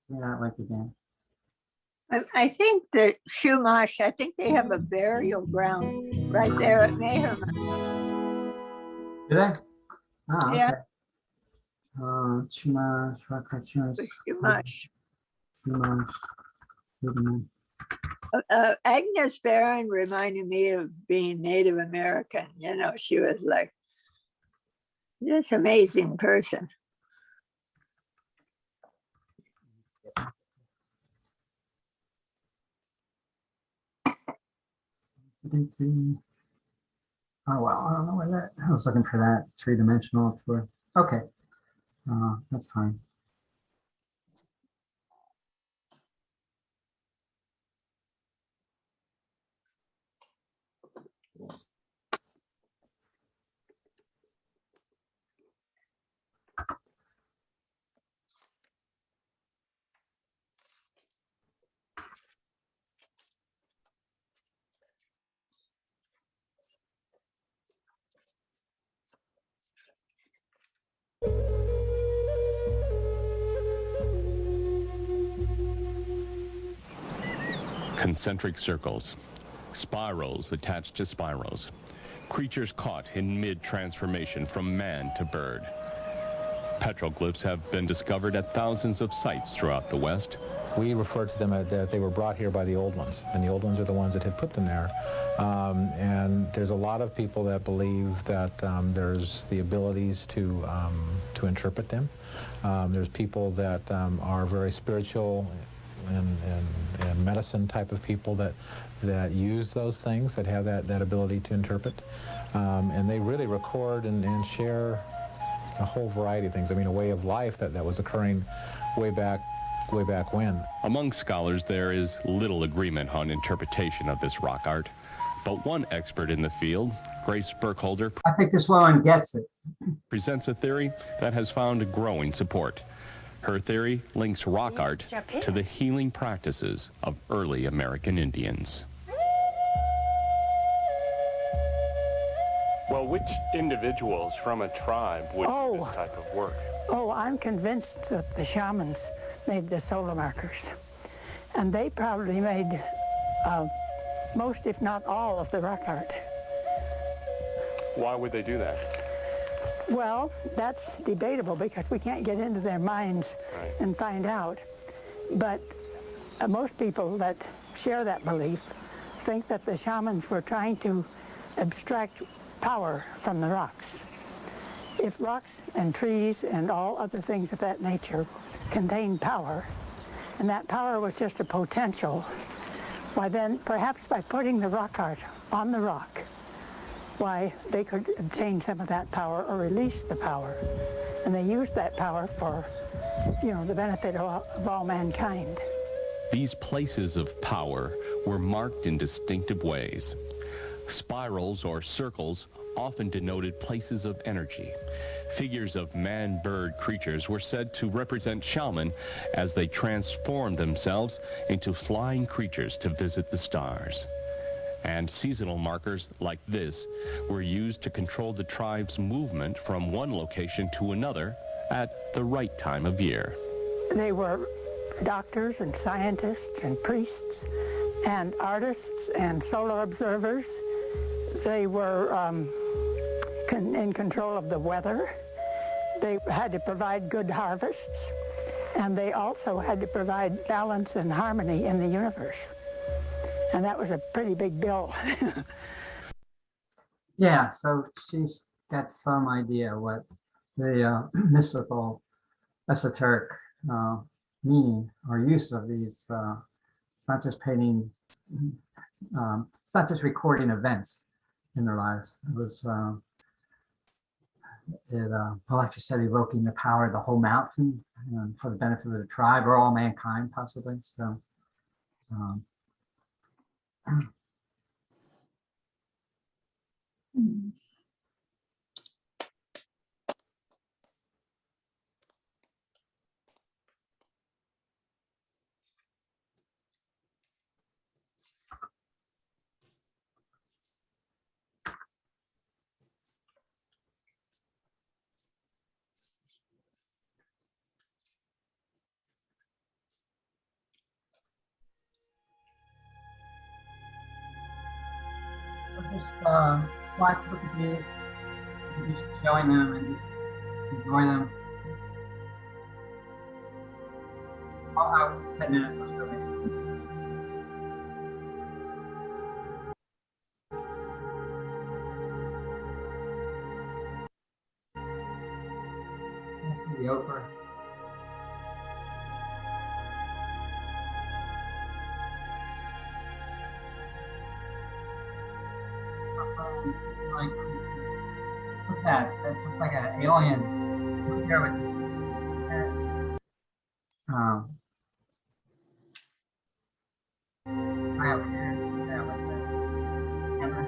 Yeah, like again. I think that Chumash, I think they have a burial ground right there at Meherman. Do they? Ah, Yeah. okay. Chumash, rock art, Chumash. Chumash. Chumash. Agnes Barron reminded me of being Native American. You know, she was like this amazing person. Oh, well, I don't know where that, I was looking for that 3-dimensional tour. Okay, that's fine. Concentric circles, spirals attached to spirals, creatures caught in mid-transformation from man to bird. Petroglyphs have been discovered at thousands of sites throughout the West, We refer to them as that they were brought here by the old ones, and the old ones are the ones that had put them there. And there's a lot of people that believe that there's the abilities to interpret them. There's people that are very spiritual and medicine type of people that use those things, that have that ability to interpret. And they really record and share a whole variety of things. I mean, a way of life that was occurring way back when. Among scholars, there is little agreement on interpretation of this rock art. But one expert in the field, Grace Burkholder, I think this woman gets it. presents a theory that has found growing support. Her theory links rock art to the healing practices of early American Indians. Well, which individuals from a tribe would do this type of work? Oh, I'm convinced that the shamans made the solar markers. And they probably made most, if not all, of the rock art. Why would they do that? Well, that's debatable because we can't get into their minds and find out. But most people that share that belief think that the shamans were trying to abstract power from the rocks. If rocks and trees and all other things of that nature contain power, and that power was just a potential, why then perhaps by putting the rock art on the rock, why they could obtain some of that power or release the power. And they used that power for, the benefit of all mankind. These places of power were marked in distinctive ways. Spirals or circles often denoted places of energy. Figures of man-bird creatures were said to represent shaman as they transformed themselves into flying creatures to visit the stars. And seasonal markers like this were used to control the tribe's movement from one location to another at the right time of year. They were doctors and scientists and priests and artists and solar observers. They were in control of the weather. They had to provide good harvests, and they also had to provide balance and harmony in the universe. And that was a pretty big bill. Yeah, so she's got some idea what the mystical, esoteric meaning or use of these. It's not just painting, it's not just recording events in their lives. It was, like you said, evoking the power of the whole mountain for the benefit of the tribe or all mankind, possibly. So, just watch, look at these, just showing them and just enjoy them. I'll 10 minutes was really. See the okra. Like, look at that. That looks like an alien. Here with you. Right over here. Yeah, like that. Camera.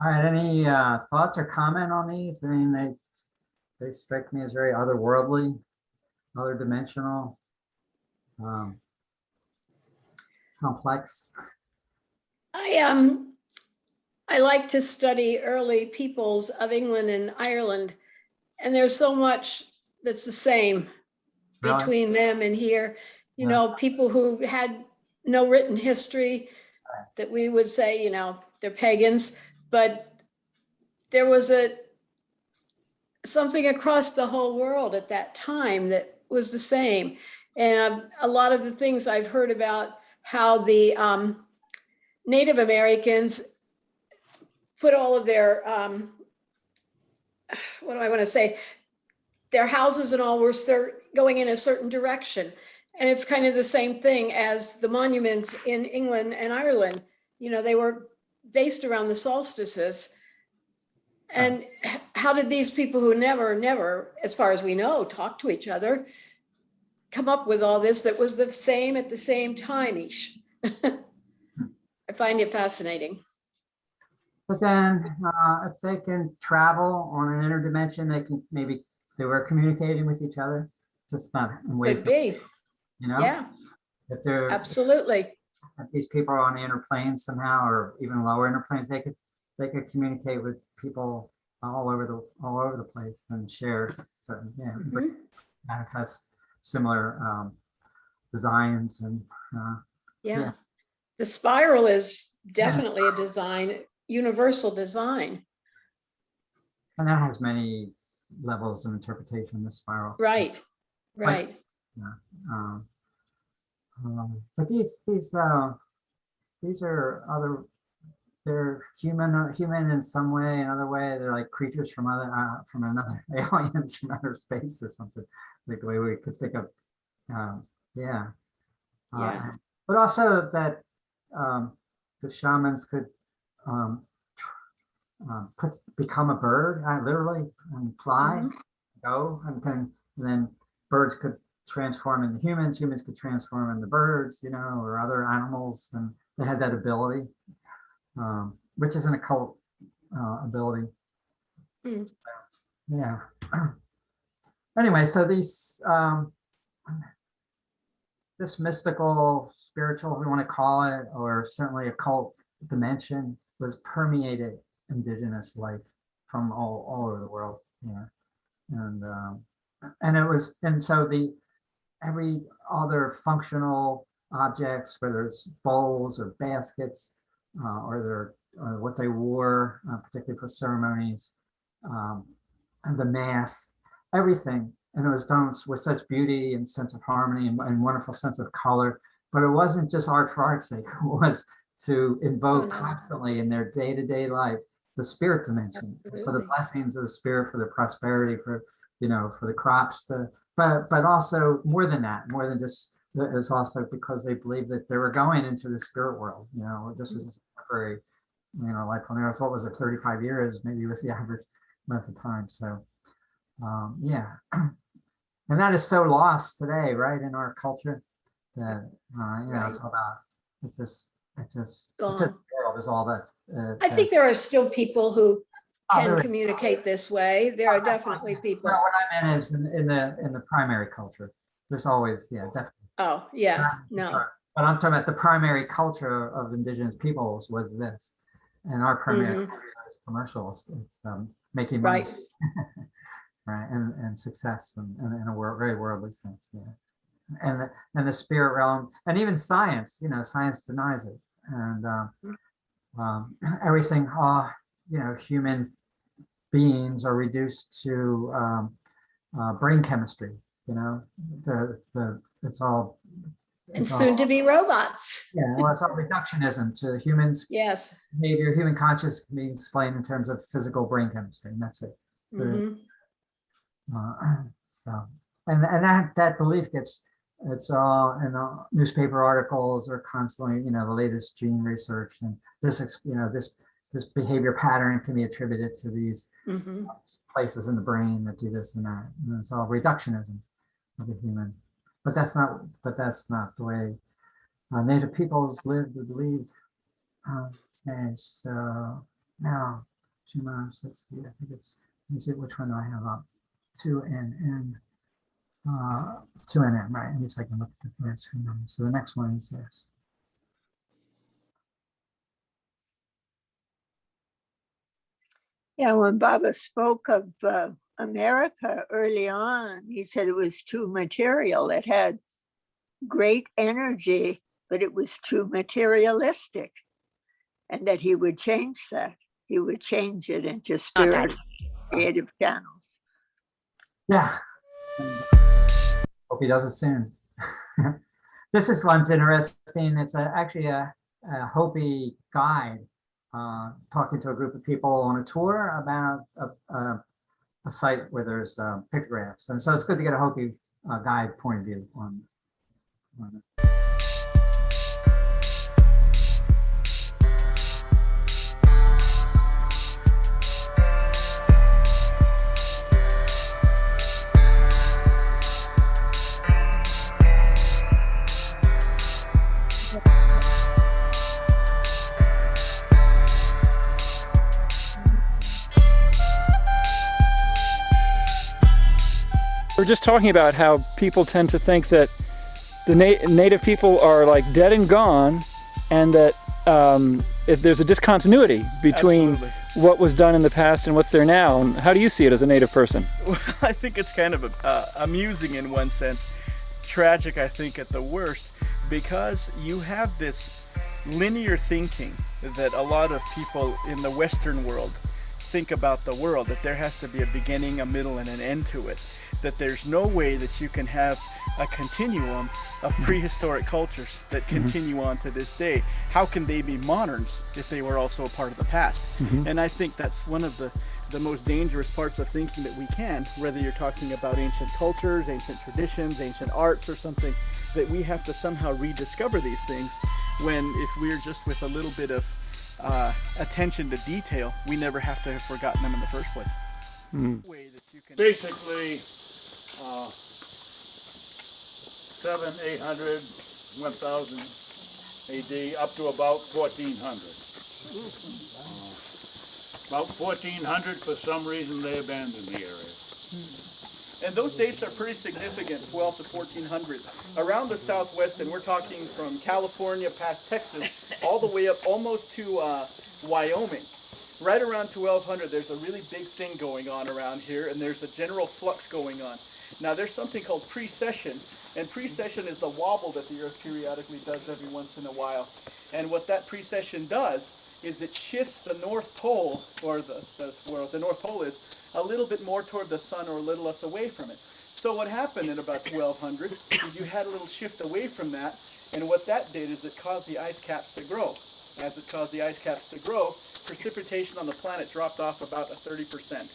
All right, any thoughts or comment on these? I mean, they strike me as very otherworldly, other dimensional, complex. I like to study early peoples of England and Ireland, and there's so much that's the same Really? between them and here. You know, people who had no written history that we would say, you know, they're pagans, but there was something across the whole world at that time that was the same. And a lot of the things I've heard about how the Native Americans put all of their, what do I want to say? Their houses and all were going in a certain direction. And it's kind of the same thing as the monuments in England and Ireland. You know, they were based around the solstices. And how did these people who never, as far as we know, talk to each other, come up with all this that was the same at the same time-ish? I find it fascinating. But then if they can travel on an interdimension, they can maybe they were communicating with each other, just not in ways. Could be. You know? Yeah. If they're absolutely. If these people are on the inner planes somehow, or even lower inner planes, they could communicate with people all over the place and shares certain, but manifests similar designs and yeah. The spiral is definitely a design, universal design. And that has many levels of interpretation, the spiral. Right. But these are other, they're human in some way, another way. They're like creatures from another aliens from outer space or something, like the way we could think of. But also that the shamans could become a bird, literally, and fly, go, and then birds could transform into humans. Humans could transform into birds, or other animals, and they had that ability, which is an occult ability. Yeah. Anyway, so these this mystical, spiritual, we want to call it, or certainly occult dimension, was permeated indigenous life from all over the world. And it was, and so every other functional objects, whether it's bowls or baskets, or what they wore, particularly for ceremonies, and the mass, everything. And it was done with such beauty and sense of harmony and wonderful sense of color. But it wasn't just art for art's sake. It was to invoke constantly in their day-to-day life the spirit dimension, for the blessings of the spirit, for the prosperity, for the crops, but also more than that, more than just, it was also because they believed that they were going into the spirit world. This was a temporary, life on earth. What was it, 35 years? Maybe was the average amount of time. So, and that is so lost today, right, in our culture. That it's all about, it's just the world is all that's. I think there are still people who can communicate this way. There are definitely people. No, what I meant is in the primary culture. There's always, definitely. Oh, yeah, no. Sorry. But I'm talking about the primary culture of indigenous peoples was this, and our primary culture is commercials. It's making money, right, and success, and in a very worldly sense, and the spirit realm, and even science. Science denies it, and everything. Human beings are reduced to brain chemistry. It's all. And soon to be robots. Well, it's all reductionism to humans. Yes. Behavior, human consciousness can be explained in terms of physical brain chemistry, and that's it. So, and that belief it's all in the newspaper articles or constantly, the latest gene research, and this behavior pattern can be attributed to these places in the brain that do this and that. And it's all reductionism of the human. But that's not the way Native peoples lived or believed. Okay, so now 2 months. Let's see. I think let's see which one do I have up. 2NN. 2NN, right? At least I can look at the first few numbers. So the next one is this. Yeah, when Baba spoke of America early on, he said it was too material. It had great energy, but it was too materialistic, and that he would change that. He would change it into spirit, creative channels. Yeah. Hope he does it soon. This one's interesting. It's actually a Hopi guide talking to a group of people on a tour about a site where there's pictographs. And so it's good to get a Hopi guide point of view on it. We're just talking about how people tend to think that the native people are like dead and gone, and that if there's a discontinuity between what was done in the past and what's there now. And how do you see it as a Native person? Well, I think it's kind of amusing in one sense, tragic I think at the worst, because you have this linear thinking that a lot of people in the Western world think about the world, that there has to be a beginning, a middle, and an end to it, that there's no way that you can have a continuum of prehistoric cultures that continue on to this day. How can they be moderns if they were also a part of the past? And I think that's one of the most dangerous parts of thinking that we can, whether you're talking about ancient cultures, ancient traditions, ancient arts or something, that we have to somehow rediscover these things, when if we're just with a little bit of attention to detail, we never have to have forgotten them in the first place. Basically, 800, 1000 AD up to about 1400. About 1400, for some reason, they abandoned the area. And those dates are pretty significant, 12 to 1400. Around the Southwest, and we're talking from California past Texas, all the way up almost to Wyoming. Right around 1200, there's a really big thing going on around here, and there's a general flux going on. Now, there's something called precession, and precession is the wobble that the Earth periodically does every once in a while. And what that precession does is it shifts the North Pole, or where the North Pole is, a little bit more toward the sun or a little less away from it. So what happened in about 1200 is you had a little shift away from that, and what that did is it caused the ice caps to grow. As it caused the ice caps to grow, precipitation on the planet dropped off about 30%.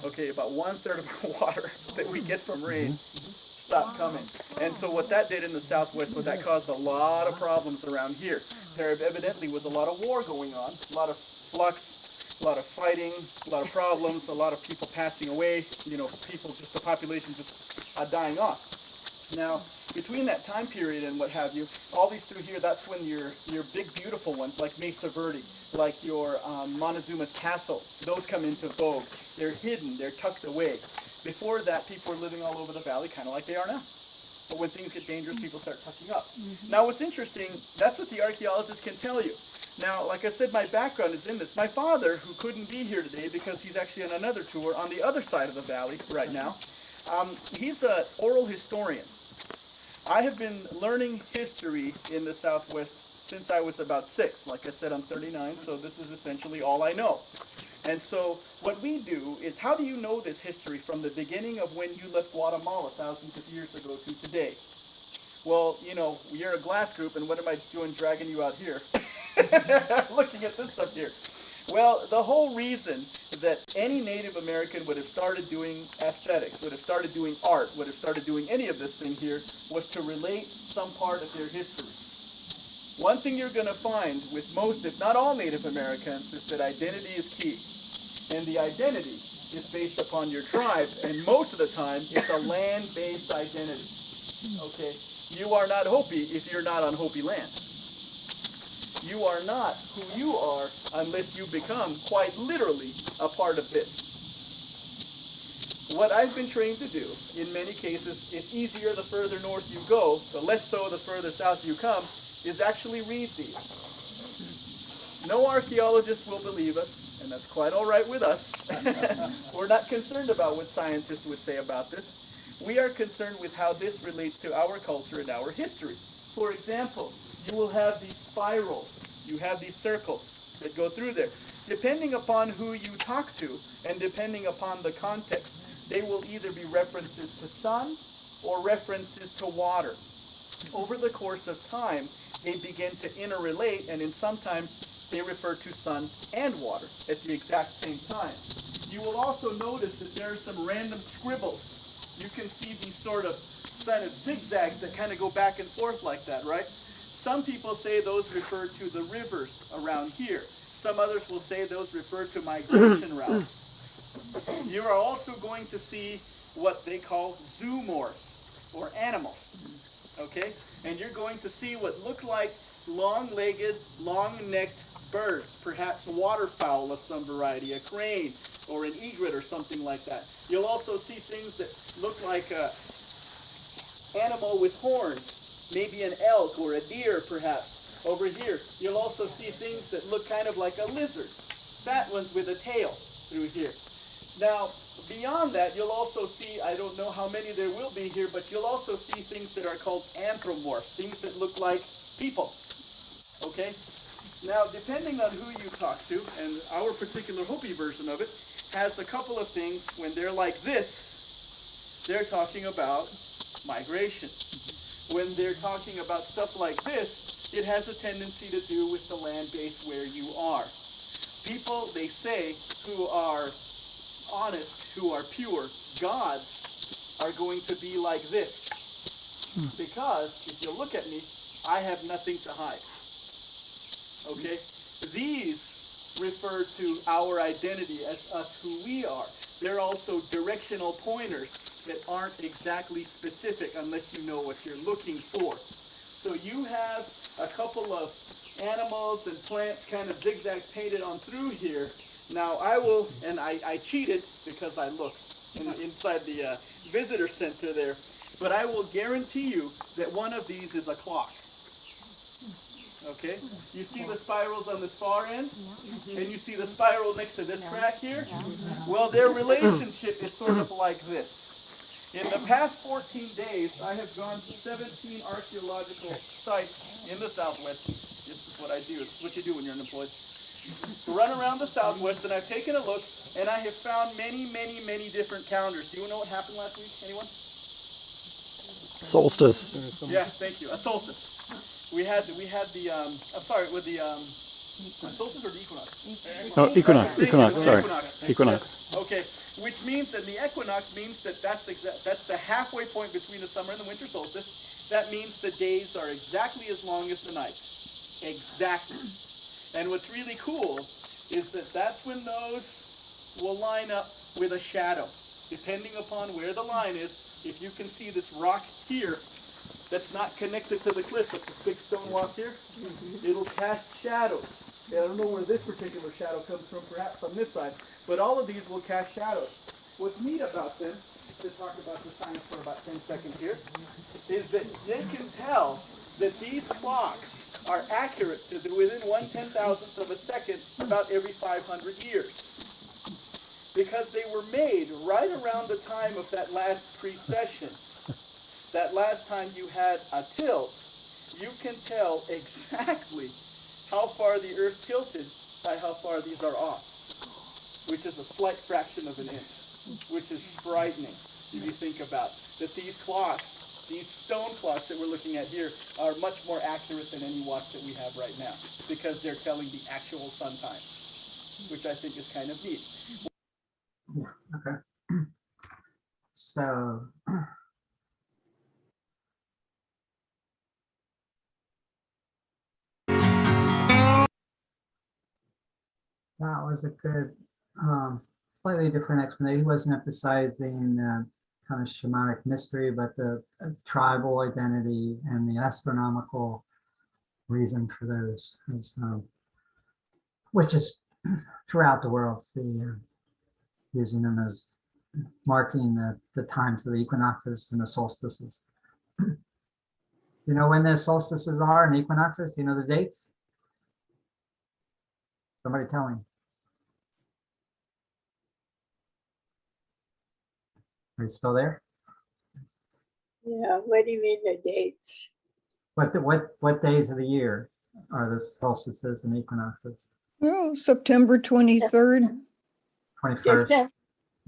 Okay, about 1/3 of the water that we get from rain stopped coming. And so what that did in the Southwest was that caused a lot of problems around here. There evidently was a lot of war going on, a lot of flux, a lot of fighting, a lot of problems, a lot of people passing away, people, just the population just dying off. Now, between that time period and what have you, all these through here, that's when your big beautiful ones like Mesa Verde, like your Montezuma's Castle, those come into vogue. They're hidden, they're tucked away. Before that, people were living all over the valley, kind of like they are now. But when things get dangerous, people start tucking up. Now, what's interesting, that's what the archaeologists can tell you. Now, like I said, my background is in this. My father, who couldn't be here today because he's actually on another tour on the other side of the valley right now, he's an oral historian. I have been learning history in the Southwest since I was about 6. Like I said, I'm 39, so this is essentially all I know. And so what we do is, how do you know this history from the beginning of when you left Guatemala thousands of years ago to today? Well, you're a glass group, and what am I doing dragging you out here? Looking at this stuff here. Well, the whole reason that any Native American would have started doing aesthetics, would have started doing art, would have started doing any of this thing here, was to relate some part of their history. One thing you're going to find with most, if not all, Native Americans is that identity is key. And the identity is based upon your tribe, and most of the time it's a land-based identity. Okay? You are not Hopi if you're not on Hopi land. You are not who you are unless you become, quite literally, a part of this. What I've been trained to do, in many cases, it's easier the further north you go, the less so the further south you come, is actually read these. No archaeologist will believe us, and that's quite all right with us. We're not concerned about what scientists would say about this. We are concerned with how this relates to our culture and our history. For example, you will have these spirals, you have these circles that go through there. Depending upon who you talk to, and depending upon the context, they will either be references to sun or references to water. Over the course of time, they begin to interrelate, and sometimes they refer to sun and water at the exact same time. You will also notice that there are some random scribbles. You can see these sort of zigzags that kind of go back and forth like that, right? Some people say those refer to the rivers around here. Some others will say those refer to migration routes. You are also going to see what they call zoomorphs, or animals, okay? And you're going to see what look like long-legged, long-necked birds, perhaps waterfowl of some variety, a crane or an egret or something like that. You'll also see things that look like an animal with horns, maybe an elk or a deer perhaps. Over here, you'll also see things that look kind of like a lizard. fat ones with a tail through here. Now, beyond that, you'll also see, I don't know how many there will be here, but you'll also see things that are called anthropomorphs, things that look like people, okay? Now, depending on who you talk to, and our particular Hopi version of it has a couple of things. When they're like this, they're talking about migration. When they're talking about stuff like this, it has a tendency to do with the land base where you are. People, they say, who are honest, who are pure, gods are going to be like this. Because if you look at me, I have nothing to hide. Okay? These refer to our identity as us who we are. They're also directional pointers that aren't exactly specific unless you know what you're looking for. So you have a couple of animals and plants kind of zigzags painted on through here. Now I will, and I cheated because I looked inside the visitor center there, but I will guarantee you that one of these is a clock. Okay, you see the spirals on this far end, and you see the spiral next to this crack here? Well, their relationship is sort of like this. In the past 14 days, I have gone to 17 archaeological sites in the Southwest. This is what I do. This is what you do when you're unemployed. Run around the Southwest, and I've taken a look, and I have found many, many, many different calendars. Do you know what happened last week? Anyone? Solstice. Yeah, thank you. A solstice. We had the I'm sorry, with the solstice or the equinox? No, equinox. Equinox. Sorry, equinox. Yes. Okay, which means that the equinox means that that's the halfway point between the summer and the winter solstice. That means the days are exactly as long as the nights. Exactly. And what's really cool is that that's when those will line up with a shadow. Depending upon where the line is, if you can see this rock here that's not connected to the cliff, but this big stone walk here, it'll cast shadows. And I don't know where this particular shadow comes from, perhaps on this side, but all of these will cast shadows. What's neat about them, to talk about the science for about 10 seconds here, is that they can tell that these clocks are accurate to within 1/10,000th of a second about every 500 years. Because they were made right around the time of that last precession. That last time you had a tilt, you can tell exactly how far the Earth tilted by how far these are off, which is a slight fraction of an inch, which is frightening if you think about that. These clocks, these stone clocks that we're looking at here, are much more accurate than any watch that we have right now because they're telling the actual sun time, which I think is kind of neat. Okay. So that was a good, slightly different explanation. He wasn't emphasizing kind of shamanic mystery, but the tribal identity and the astronomical reason for those, which is throughout the world, using them as marking the times of the equinoxes and the solstices. You know when the solstices are and equinoxes? Do you know the dates? Somebody tell me. Are you still there? Yeah, what do you mean the dates? What days of the year are the solstices and equinoxes? Oh, September 23rd, 21st.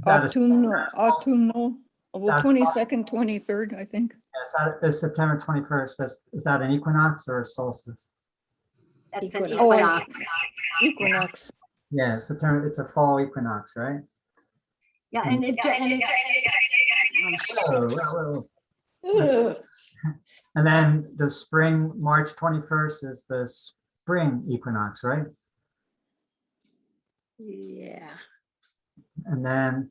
autumnal, well, That's 22nd, 23rd, I think. It's September 21st. Is that an equinox or a solstice? That's an Oh, equinox. equinox. Yeah, September. It's a fall equinox, right? Yeah, and it And then the spring, March 21st is the spring equinox, right? yeah. And then,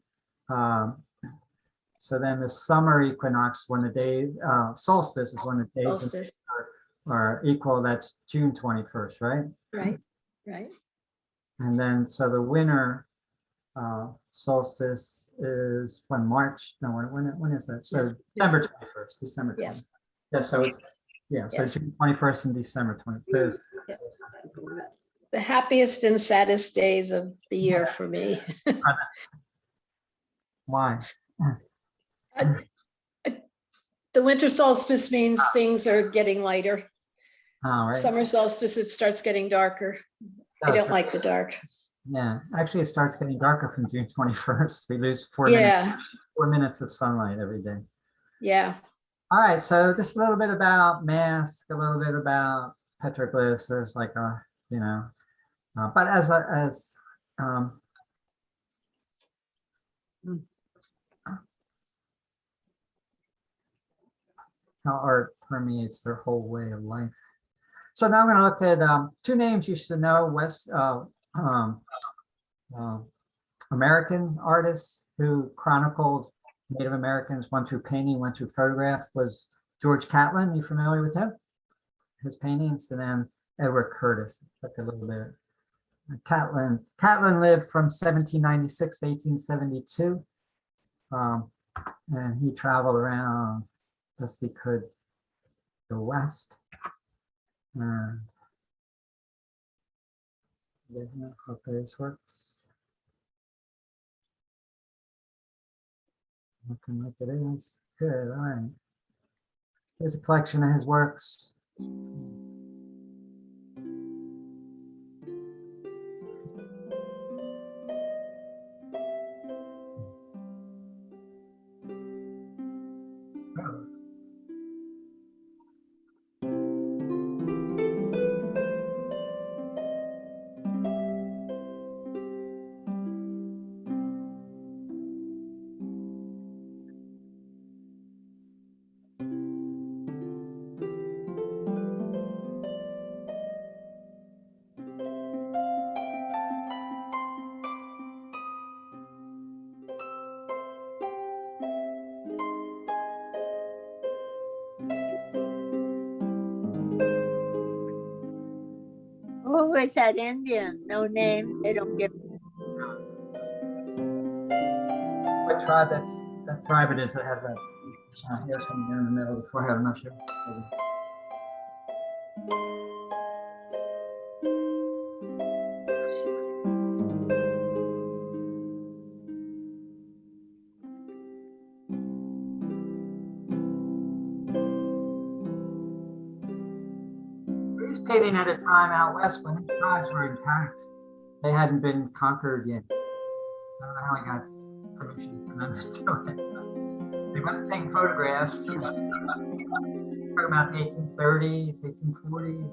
so then the summer equinox, when the day, solstice is when the days Solstice. are equal, that's June 21st, right? Right. And then, so the winter solstice is when March, no, when is that? So December 21st, December 21st. Yes. Yeah, so it's, yeah, so Yes. June 21st and December 21st. The the happiest and saddest days of the year for me. Why? The winter solstice means things are getting lighter. Oh, right. Summer solstice, it starts getting darker. I Does, don't right? like the dark. Yeah, actually, it starts getting darker from June 21st. We lose 4 Yeah. 4 minutes of sunlight every day. Yeah. All right, so just a little bit about mask, a little bit about petroglyphs. There's like a, you know, but how art permeates their whole way of life. So now I'm going to look at two names you should know: American artists who chronicled Native Americans, one through painting, one through photograph, was George Catlin. You familiar with him? His paintings, and then Edward Curtis. Look a little bit. Catlin lived from 1796 to 1872, and he traveled around best he could the West. And hope this works. Looking like it is. Good, all right. Here's a collection of his works. Who is that Indian? No name. They don't give. What tribe that tribe it is that has a hair coming down the middle of the forehead? I'm not sure. He's painting at a time out west when the tribes were intact. They hadn't been conquered yet. I don't know how he got permission from them to do it. He wasn't taking photographs. Talking about the 1830s, 1840s.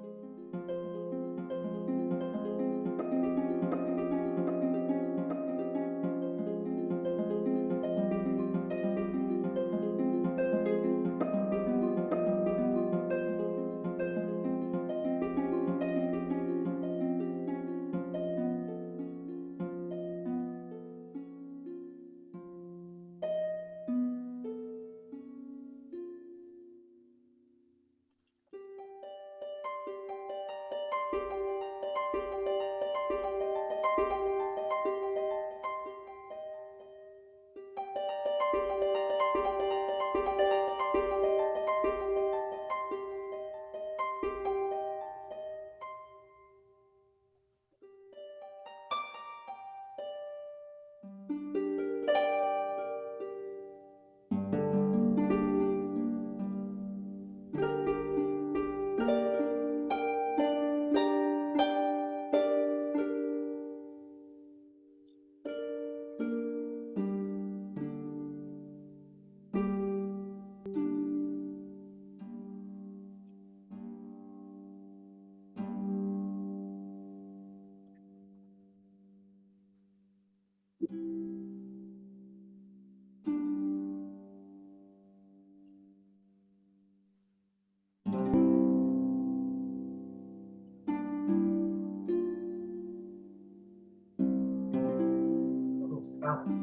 Scouts.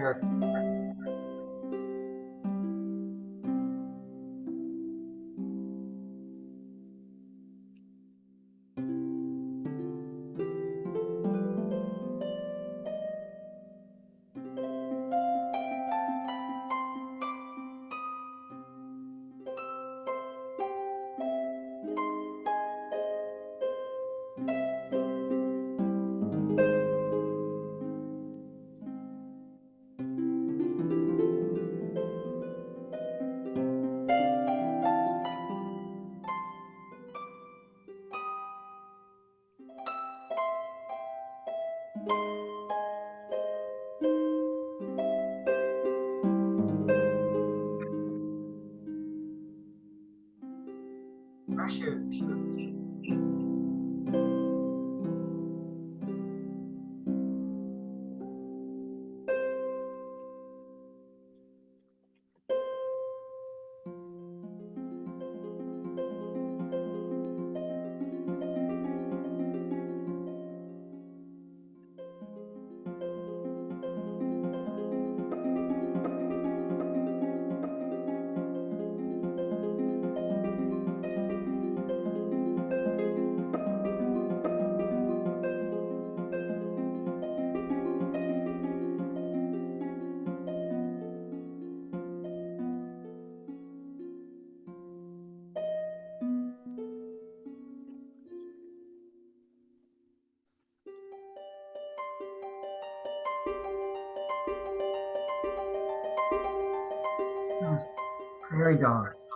Eric. Prairie dogs.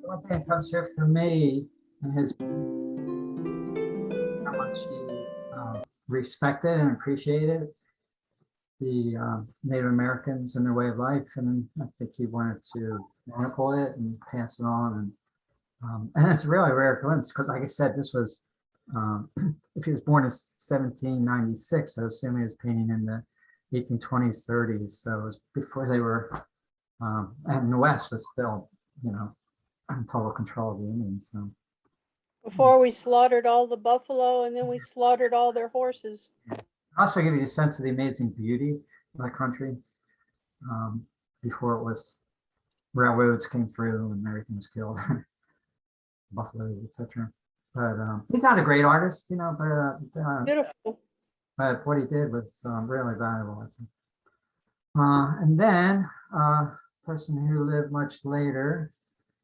One thing that comes here for me is how much he respected and appreciated the Native Americans and their way of life, and I think he wanted to chronicle it and pass it on. And it's a really rare glimpse because, like I said, this was if he was born in 1796, I assume he was painting in the 1820s, 30s. So it was before they were, and the West was still, in total control of the Indians. So Before we slaughtered all the buffalo and then we slaughtered all their horses. also give you a sense of the amazing beauty of the country. before it was railroads came through and everything was killed, buffaloes, etc. But he's not a great artist, you know, Beautiful. but what he did was really valuable, I think. And then person who lived much later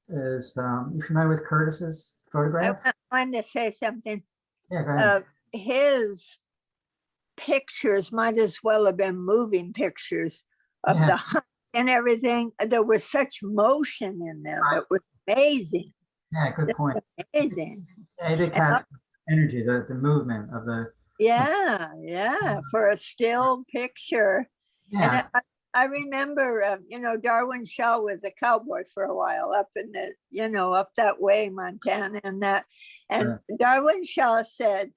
is, you familiar with Curtis's photograph? I wanted to say something. Yeah, go ahead. His pictures might as well have been moving pictures of Yeah. the hunt and everything. There was such motion in them. It was amazing. Yeah, good point. Amazing. Yeah, he did capture energy, the movement of the. Yeah, for a still picture. Yeah. And I remember, Darwin Shaw was a cowboy for a while up in the, up that way, Montana and that. And Darwin Shaw said,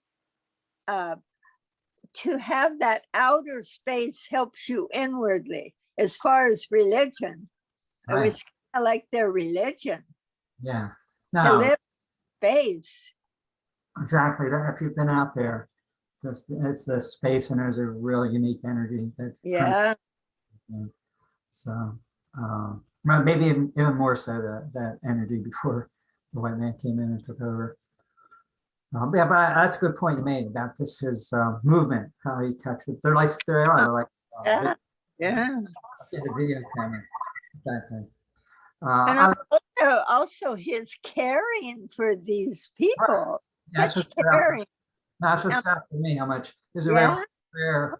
to have that outer space helps you inwardly. As far as religion, it was kind of like their religion. Yeah. To No. live in space. Exactly. If you've been out there, it's the space, and there's a real unique energy. That's so maybe even more so that energy before the white man came in and took over. But that's a good point you made about this, his movement, how he captured. They're like yeah. The video camera. Exactly. And also his caring for these people. That's Such what's caring. That's what's up for me. How much there's a rare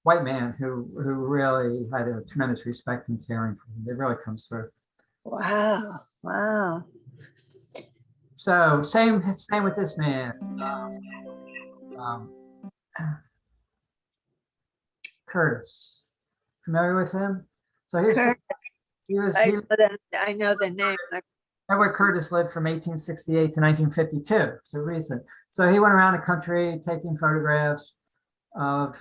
white man who really had a tremendous respect and caring for him. It really comes through. Wow. So same with this man. Curtis, familiar with him? So I know the name. Edward Curtis lived from 1868 to 1952, so recent. So he went around the country taking photographs of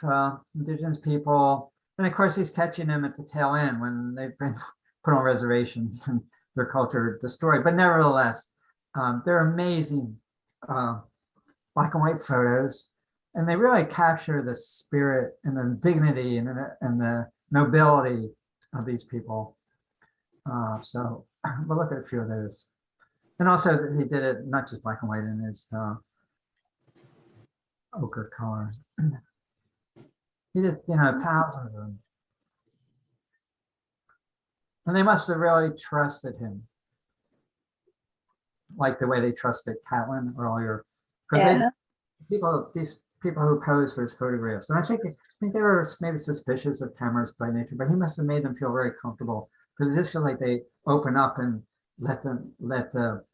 indigenous people. And of course, he's catching them at the tail end when they've been put on reservations and their culture destroyed. But nevertheless, they're amazing black and white photos. And they really capture the spirit and the dignity and the nobility of these people. So we'll look at a few of those. And also he did it not just black and white in his ochre color. He did, thousands of them. And they must have really trusted him. Like the way they trusted Catlin earlier. Because these people who posed for his photographs. And I think they were maybe suspicious of cameras by nature, but he must have made them feel very comfortable. Because it just feels like they open up and let the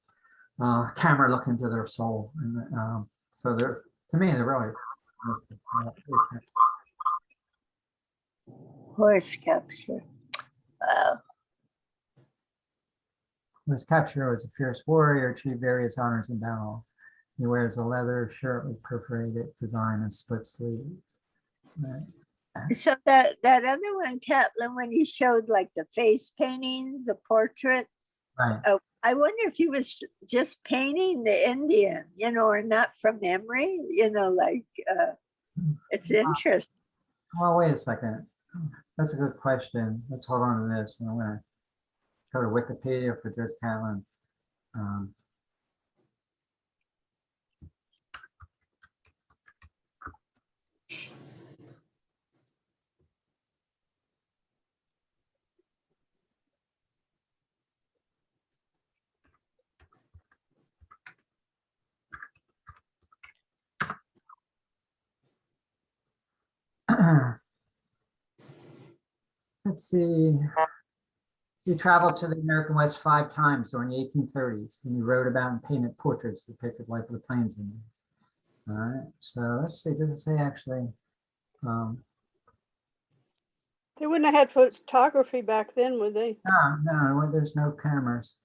camera look into their soul. And so to me, they're really horse capture. His capture was a fierce warrior, achieved various honors in battle. He wears a leather shirt with perforated design and split sleeves. Right. So that other one, Catlin, when you showed like the face paintings, the portrait, I wonder if he was just painting the Indian, or not from memory, it's interesting. Well, wait a second. That's a good question. Let's hold on to this. And I'm going to go to Wikipedia for Judge Catlin. Let's see. He traveled to the American West 5 times during the 1830s, and he wrote about and painted portraits that depicted life of the Plains Indians. All right, so let's see. Does it say actually? They wouldn't have had photography back then, would they? No, there's no cameras.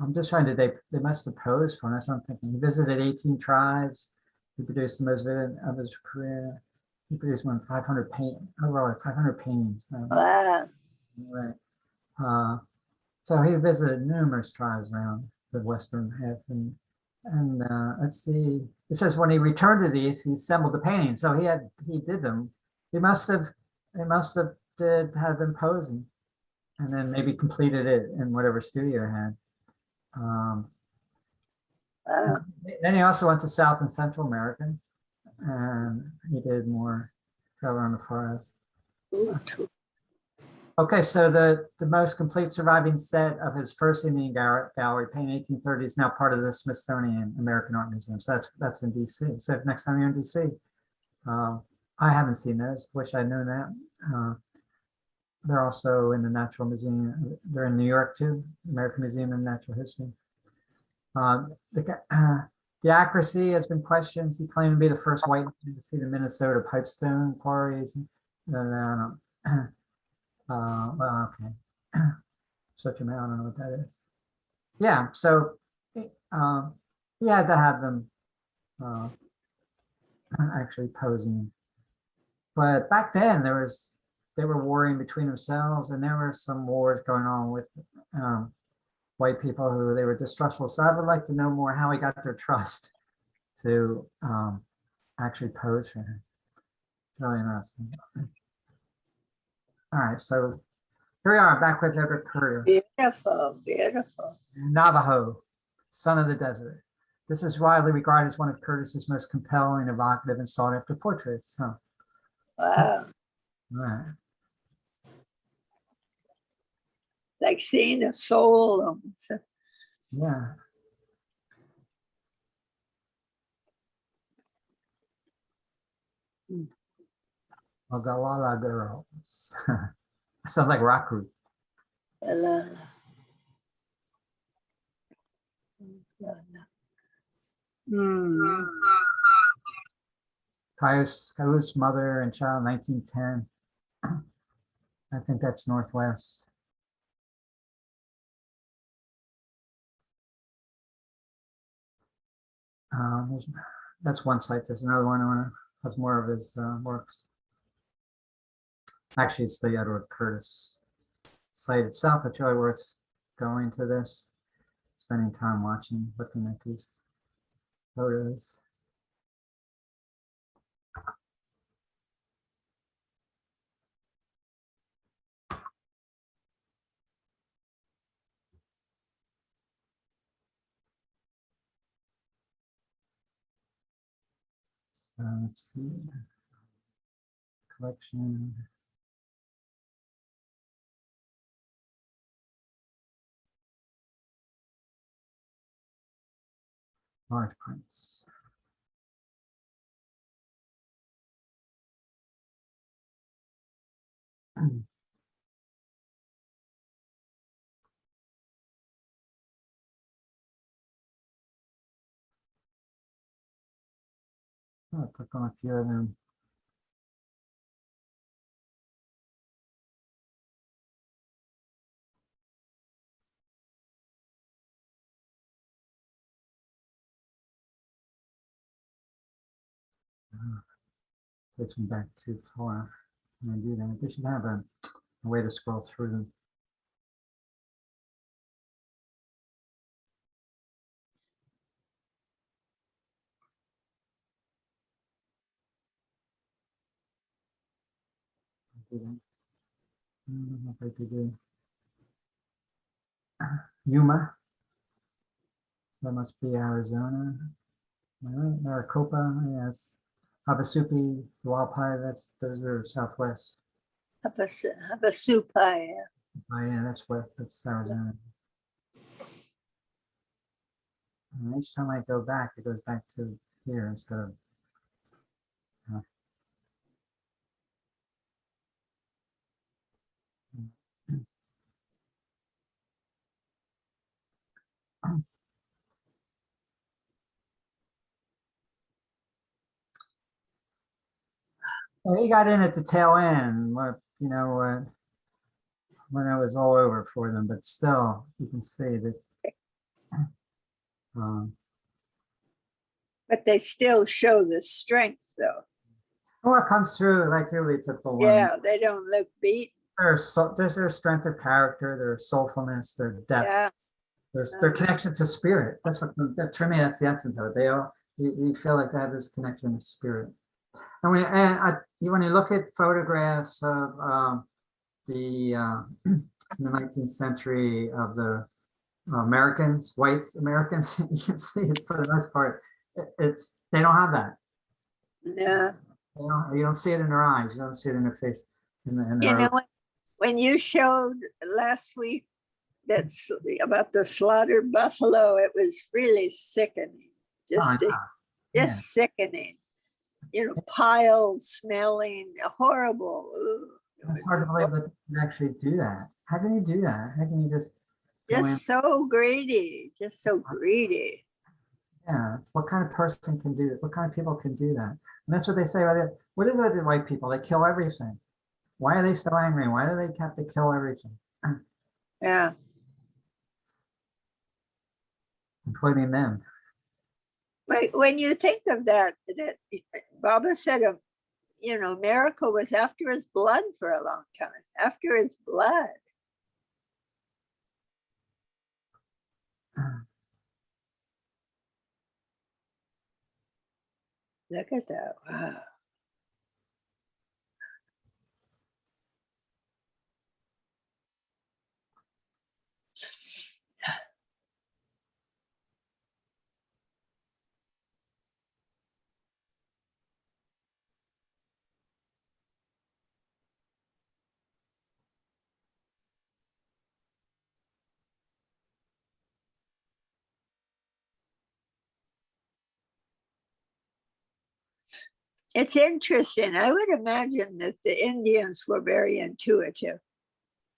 I'm just trying to. They must have posed for him. That's what I'm thinking. He visited 18 tribes. He produced the most vivid of his career. He produced more than 500 overall 500 paintings. Wow. Right. So he visited numerous tribes around the western half, and let's see. It says when he returned to these, he assembled the paintings. So he did them. They must have had them posing. and then maybe completed it in whatever studio he had. Then he also went to South and Central America, and he did more travel on the forest. Okay, so the most complete surviving set of his first Indian gallery, painted 1830, is now part of the Smithsonian American Art Museum. So that's in DC. So next time you're in DC, I haven't seen those. Wish I'd known that. They're also in the Natural Museum. They're in New York too, American Museum of Natural History. The accuracy has been questioned. He claimed to be the first white man to see the Minnesota pipestone quarries. Well, okay. Such a man, I don't know what that is. Yeah, so he had to have them actually posing. But back then, they were warring between themselves, and there were some wars going on with white people who they were distrustful. So I would like to know more how he got their trust to actually pose for him. Really interesting. All right, so here we are back with Edward Curtis. Beautiful, beautiful. Navajo, Son of the Desert. This is widely regarded as one of Curtis's most compelling, evocative, and sought-after portraits. Huh? Wow. All right. Like seeing a soul. Yeah. Ogalala girls. Sounds like rock group. Cayuse mother and child, 1910. I think that's Northwest. That's one site. There's another one has more of his works. Actually, it's the Edward Curtis site itself. It's really worth going to this, spending time watching, looking at these photos. Let's see. Collection. Large prints. I'll click on a few of them. Switching back too far. I'm gonna do that. They should have a way to scroll through them. Do that. I don't know if I could do Yuma. So that must be Arizona. All right, Maricopa, yes. Havasupai, Hualpai, those are Southwest. Havasupai. Oh yeah, that's west, that's Arizona. And each time I go back, it goes back to here instead of well, he got in at the tail end, you know, when it was all over for them, but still, you can see that. But they still show the strength, though. Oh, it comes through like really typical one. Yeah, they don't look beat. There's their strength of character, their soulfulness, their depth. Yeah. There's their connection to spirit. That's what, to me, that's the essence of it. They all, you feel like they have this connection to spirit. And when you look at photographs of the in the 19th century of the Americans, whites, Americans. You can see it for the most part. It's they don't have that. Yeah. You don't see it in their eyes. You don't see it in their face. In You their, know, when you showed last week that's about the slaughtered buffalo, it was really sickening. Just sickening. You know, piled, smelling, horrible. Ugh. it's hard to believe that you can actually do that. How can you do that? How can you just go in? Just so greedy, just so greedy. Yeah, what kind of person can do it? What kind of people can do that? And that's what they say. Right? What is it with the white people? They kill everything. Why are they so angry? Why do they have to kill everything? Yeah. Including them. But when you think of that Baba said, you know, America was after his blood for a long time, after his blood. Look at that. Wow. It's interesting. I would imagine that the Indians were very intuitive,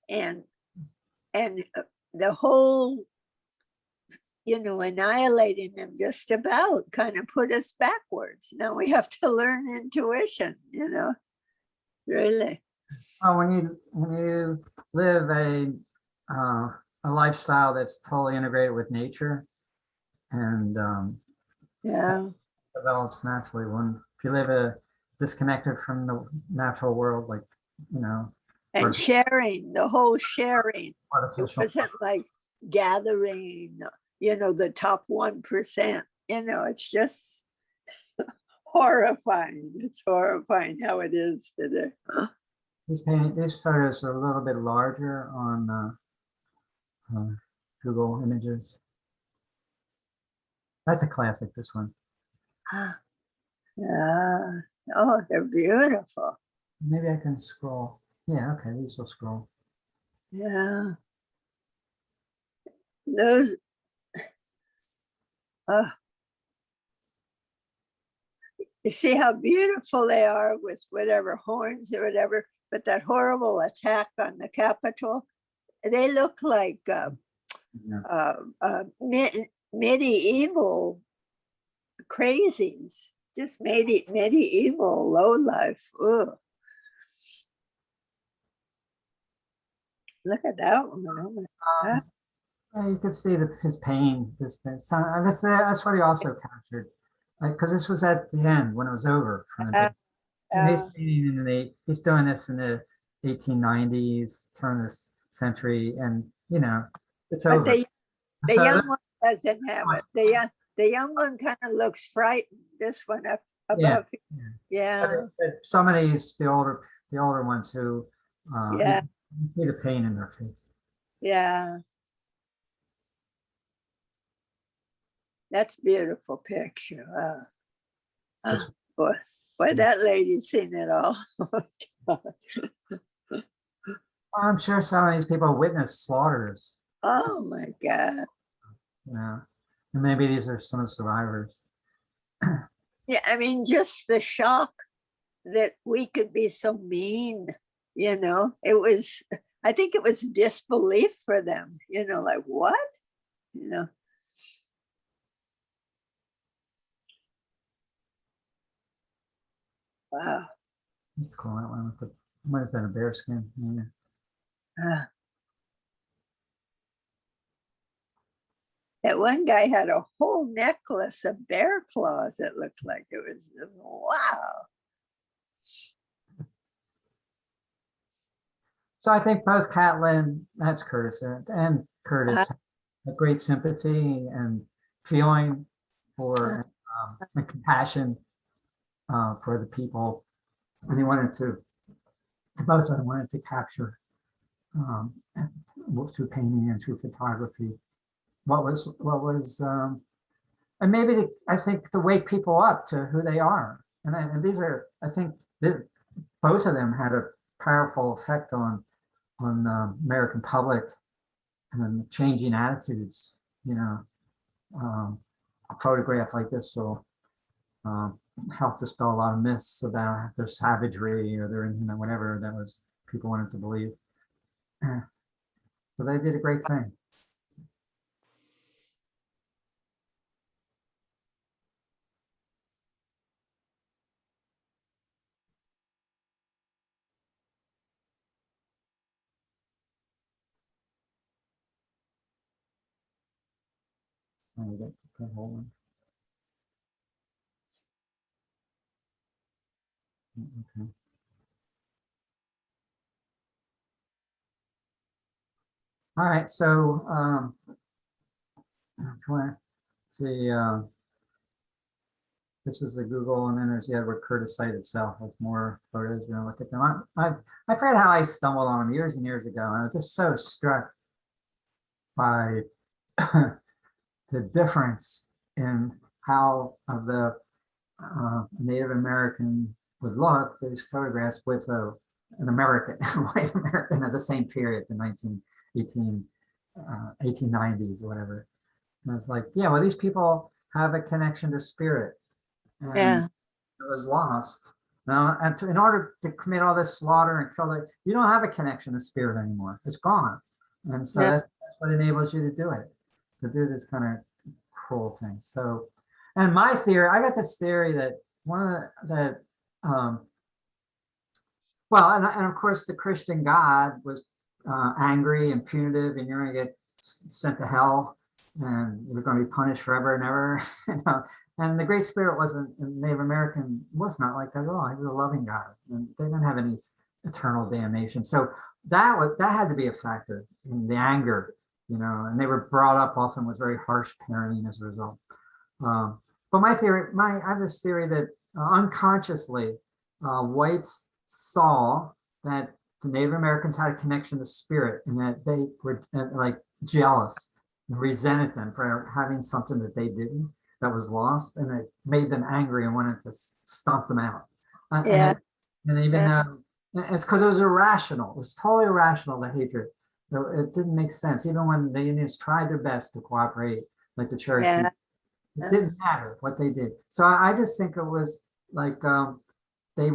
and the whole, you know, annihilating them just about kind of put us backwards. Now we have to learn intuition, you know, really. Oh, when you live a lifestyle that's totally integrated with nature, and yeah, develops naturally. When if you live disconnected from the natural world, like you know, and sharing, the whole sharing. artificial. It wasn't like gathering, you know, the top 1%. You know, it's just horrifying. It's horrifying how it is today. These photos are a little bit larger on Google Images. That's a classic, this one. Yeah. Oh, they're beautiful. Maybe I can scroll. Yeah, okay, these will scroll. Yeah. Those, you see how beautiful they are with whatever horns or whatever, but that horrible attack on the Capitol, they look like medieval crazies, just medieval lowlife. Ugh. Look at that one. Oh my God. You could see his pain. That's what he also captured, because this was at the end when it was over. He's doing this in the 1890s, turn of this century, and you know it's over. The young one doesn't have it. The young one kind of looks frightened. This one up above. Yeah. But some of these, the older ones who, you see the pain in their face. Yeah. That's a beautiful picture. Boy, that lady's seen it all. I'm sure some of these people witnessed slaughters. Oh my God. Yeah. And maybe these are some of the survivors. Yeah, I mean, just the shock that we could be so mean, you know, I think it was disbelief for them, you know, like what? You know. Wow. That's cool. That one with what is that, a bear skin? Yeah. That one guy had a whole necklace of bear claws. It looked like it was just, wow. So I think both Catlin, that's Curtis, and Curtis have a great sympathy and feeling for and compassion for the people. And he wanted to, both of them wanted to capture through painting and through photography. And maybe I think to wake people up to who they are. And these are, I think, both of them had a powerful effect on the American public and changing attitudes. A photograph like this will help dispel a lot of myths about their savagery or their, whatever that was people wanted to believe. So they did a great thing. Okay. All right, so see, this is the Google, and then there's the Edward Curtis site itself. Has more photos. Look at them. I forget how I stumbled on them years and years ago, and I was just so struck by the difference in how the Native American would look. These photographs with an American, white American of the same period, the 1890s or whatever. And it's like, yeah, well, these people have a connection to spirit. And Yeah. it was lost. Now, and in order to commit all this slaughter and kill it, you don't have a connection to spirit anymore. It's gone. And so that's what enables you to do it, to do this kind of cruel thing. So, and my theory, I got this theory that well, and of course the Christian God was angry and punitive, and you're going to get sent to hell, and you're going to be punished forever and ever. And the Great Spirit wasn't, Native American was not like that at all. He was a loving God, and they didn't have any eternal damnation. So that had to be a factor in the anger, and they were brought up often with very harsh parenting as a result. But my theory, I have this theory that unconsciously whites saw that the Native Americans had a connection to spirit, and that they were like jealous and resented them for having something that they didn't, that was lost, and it made them angry and wanted to stomp them out. And even it's because it was irrational. It was totally irrational, the hatred. It didn't make sense. Even when the Indians tried their best to cooperate, like the Cherokee, it didn't matter what they did. So I just think it was like it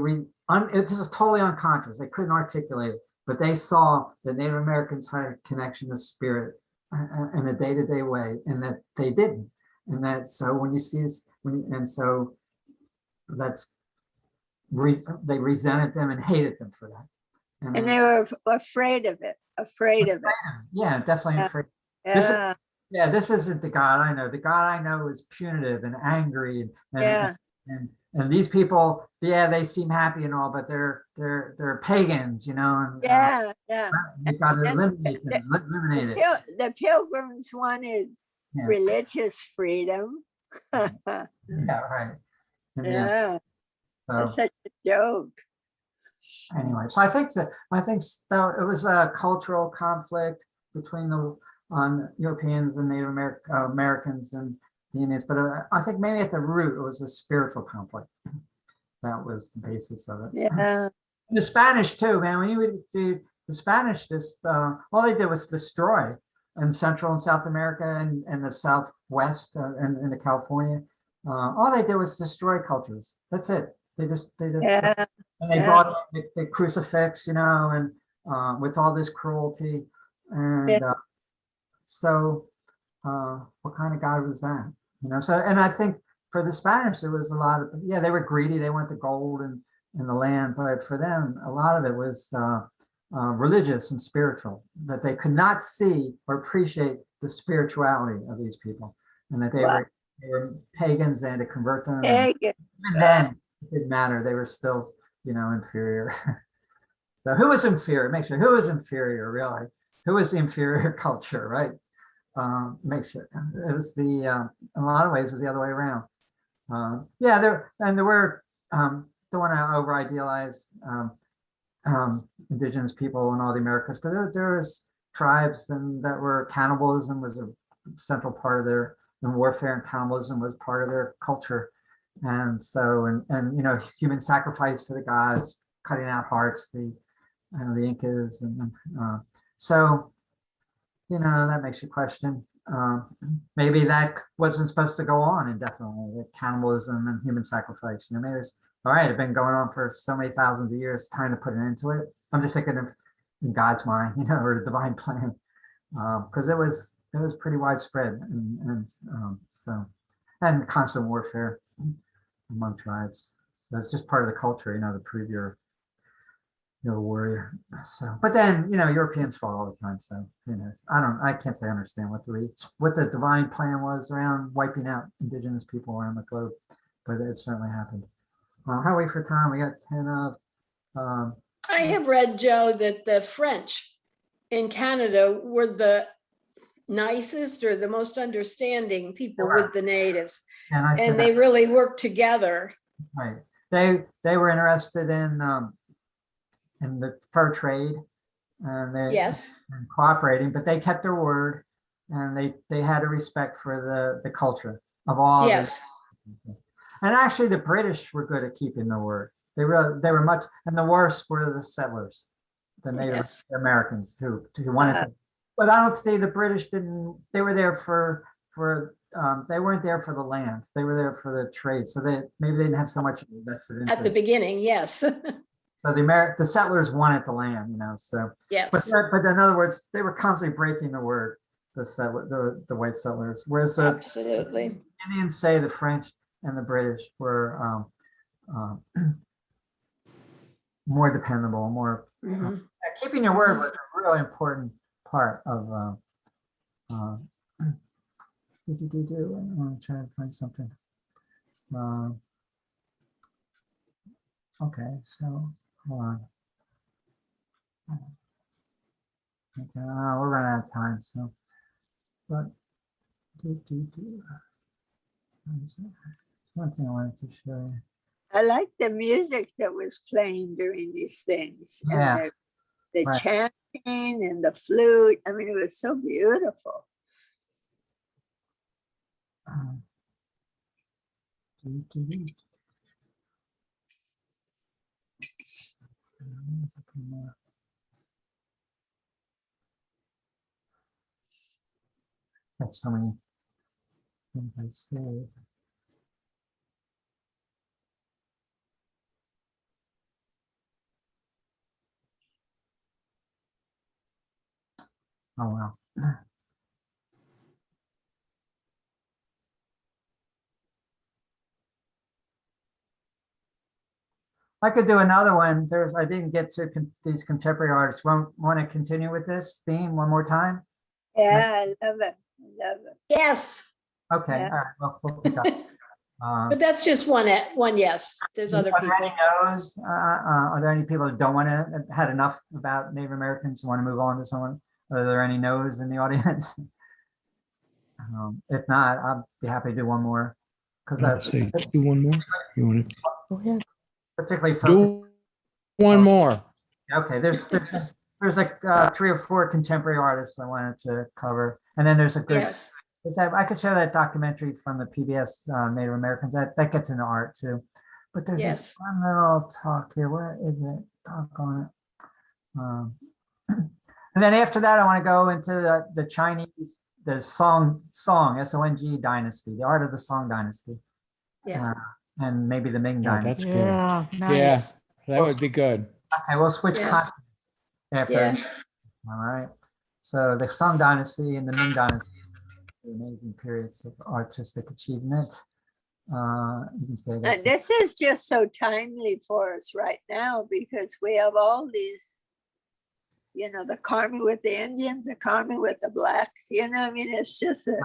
was totally unconscious. They couldn't articulate it, but they saw that Native Americans had a connection to spirit in a day-to-day way, and that they didn't. And that, so when you see this, so that's they resented them and hated them for that. And they were afraid of it. Yeah, definitely afraid. Yeah. This isn't the God I know. The God I know is punitive and angry, and these people, they seem happy and all, but they're pagans, and you got to eliminate them. Eliminate it. The Pilgrims wanted religious freedom. Yeah, right. So, that's such a joke. Anyway, so I think it was a cultural conflict between the Europeans and Native Americans and the Indians, but I think maybe at the root it was a spiritual conflict. That was the basis of it. Yeah. The Spanish too, man. When you would do the Spanish, just all they did was destroy in Central and South America and the Southwest and in the California. All they did was destroy cultures. That's it. They just and they brought the crucifix, and with all this cruelty, and so what kind of God was that? So, and I think for the Spanish there was a lot of they were greedy. They wanted the gold and the land, but for them a lot of it was religious and spiritual, that they could not see or appreciate the spirituality of these people, and that they were pagans. They had to convert them. And then it didn't matter. They were still, inferior. So who was inferior? Make sure who was inferior, really. Who was the inferior culture, right? Make sure it was in a lot of ways it was the other way around. There were, don't want to over idealize indigenous people in all the Americas, but there was tribes and that were cannibalism was a central part of their, and warfare and cannibalism was part of their culture. And so, and you know, human sacrifice to the gods, cutting out hearts, the Incas, and so, you know, that makes you question. Maybe that wasn't supposed to go on indefinitely, the cannibalism and human sacrifice. You know, maybe it's all right, it's been going on for so many thousands of years, time to put an end to it. I'm just thinking of in God's mind, you know, or the divine plan, because it was pretty widespread, and so, and constant warfare among tribes. So it's just part of the culture, you know, to prove you're a warrior. So, but then, you know, Europeans fought all the time. So, you know, I can't say I understand what the divine plan was around wiping out indigenous people around the globe, but it certainly happened. How are we for time? We got 10 of. I have read, Joe, that the French in Canada were the nicest or the most understanding people with the natives, and they really worked together. Right. They were interested in the fur trade, and yes, and cooperating, but they kept their word, and they had a respect for the culture of all. Yes. And actually, the British were good at keeping their word. They were much, and the worst were the settlers, the Native Americans who wanted to. But I don't say the British didn't. They were there for they weren't there for the land. They were there for the trade. So maybe they didn't have so much invested interest. At the beginning, yes. So the settlers wanted the land, you know. So yes. But in other words, they were constantly breaking the word. The white settlers, whereas absolutely the Indians say the French and the British were more dependable, more keeping your word was a really important part of. I'm trying to find something. Okay, so hold on. Okay, we're running out of time, so but one thing I wanted to show you. I like the music that was playing during these things. Yeah. And the chanting and the flute. I mean, it was so beautiful. Got so many things I saved. Oh well. I could do another one. I didn't get to these contemporary artists. Want to continue with this theme one more time? Yeah, I love it. I love it. Yes. Okay. Yeah. All right. Well, we'll pick up. But that's just one. Yes. There's other people. Are there any people that don't want to had enough about Native Americans who want to move on to someone? Are there any no's in the audience? If not, I'll be happy to do one more. Because I'd say do one more. You want to? Go ahead. Particularly Do one more. Okay, there's like 3 or 4 contemporary artists I wanted to cover, and then there's a good. Yes. I could show that documentary from the PBS Native Americans. That gets into art too, but there's this one little talk here. Where is it? Talk on it. And then after that, I want to go into the Chinese, the Song SONG dynasty, the art of the Song dynasty. Yeah. And maybe the Ming dynasty. That's good. Yeah, nice. Yeah, that would be good. Okay, we'll switch continents after. Yeah. All right. So the Song dynasty and the Ming dynasty, amazing periods of artistic achievement. You can say this. This is just so timely for us right now because we have all these, you know, the karma with the Indians, the karma with the blacks. You know, I mean, it's just a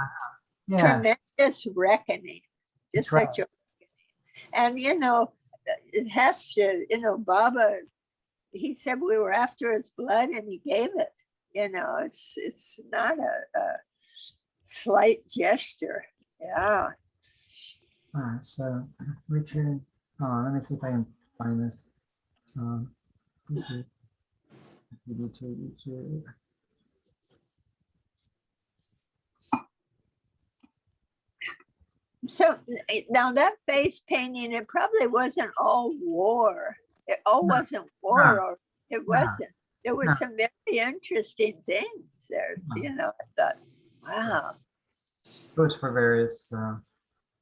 tremendous reckoning. Just such a reckoning. And, you know, it has to, you know, Baba, he said we were after his blood and he gave it. You know, it's not a slight gesture. Yeah. All right, so Richard, let me see if I can find this. So now that face painting, it probably wasn't all war. It all wasn't war, or it wasn't. There was some very interesting things there. You know, I thought, wow. Goes for various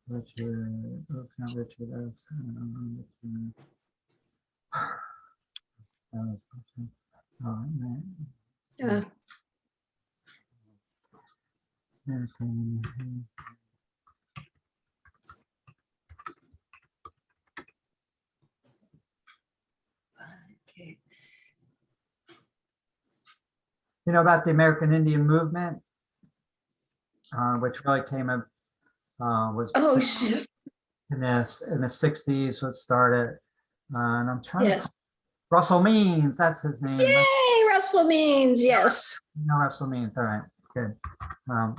Richard, oops, not Richard, Richard. Oh, man. Yeah. You know about the American Indian movement, which really came up, was Oh, shit. in the 60s, what started, and I'm trying Yes. to, Russell Means, that's his name. Yay, Russell Means, yes. No, Russell Means, all right, good.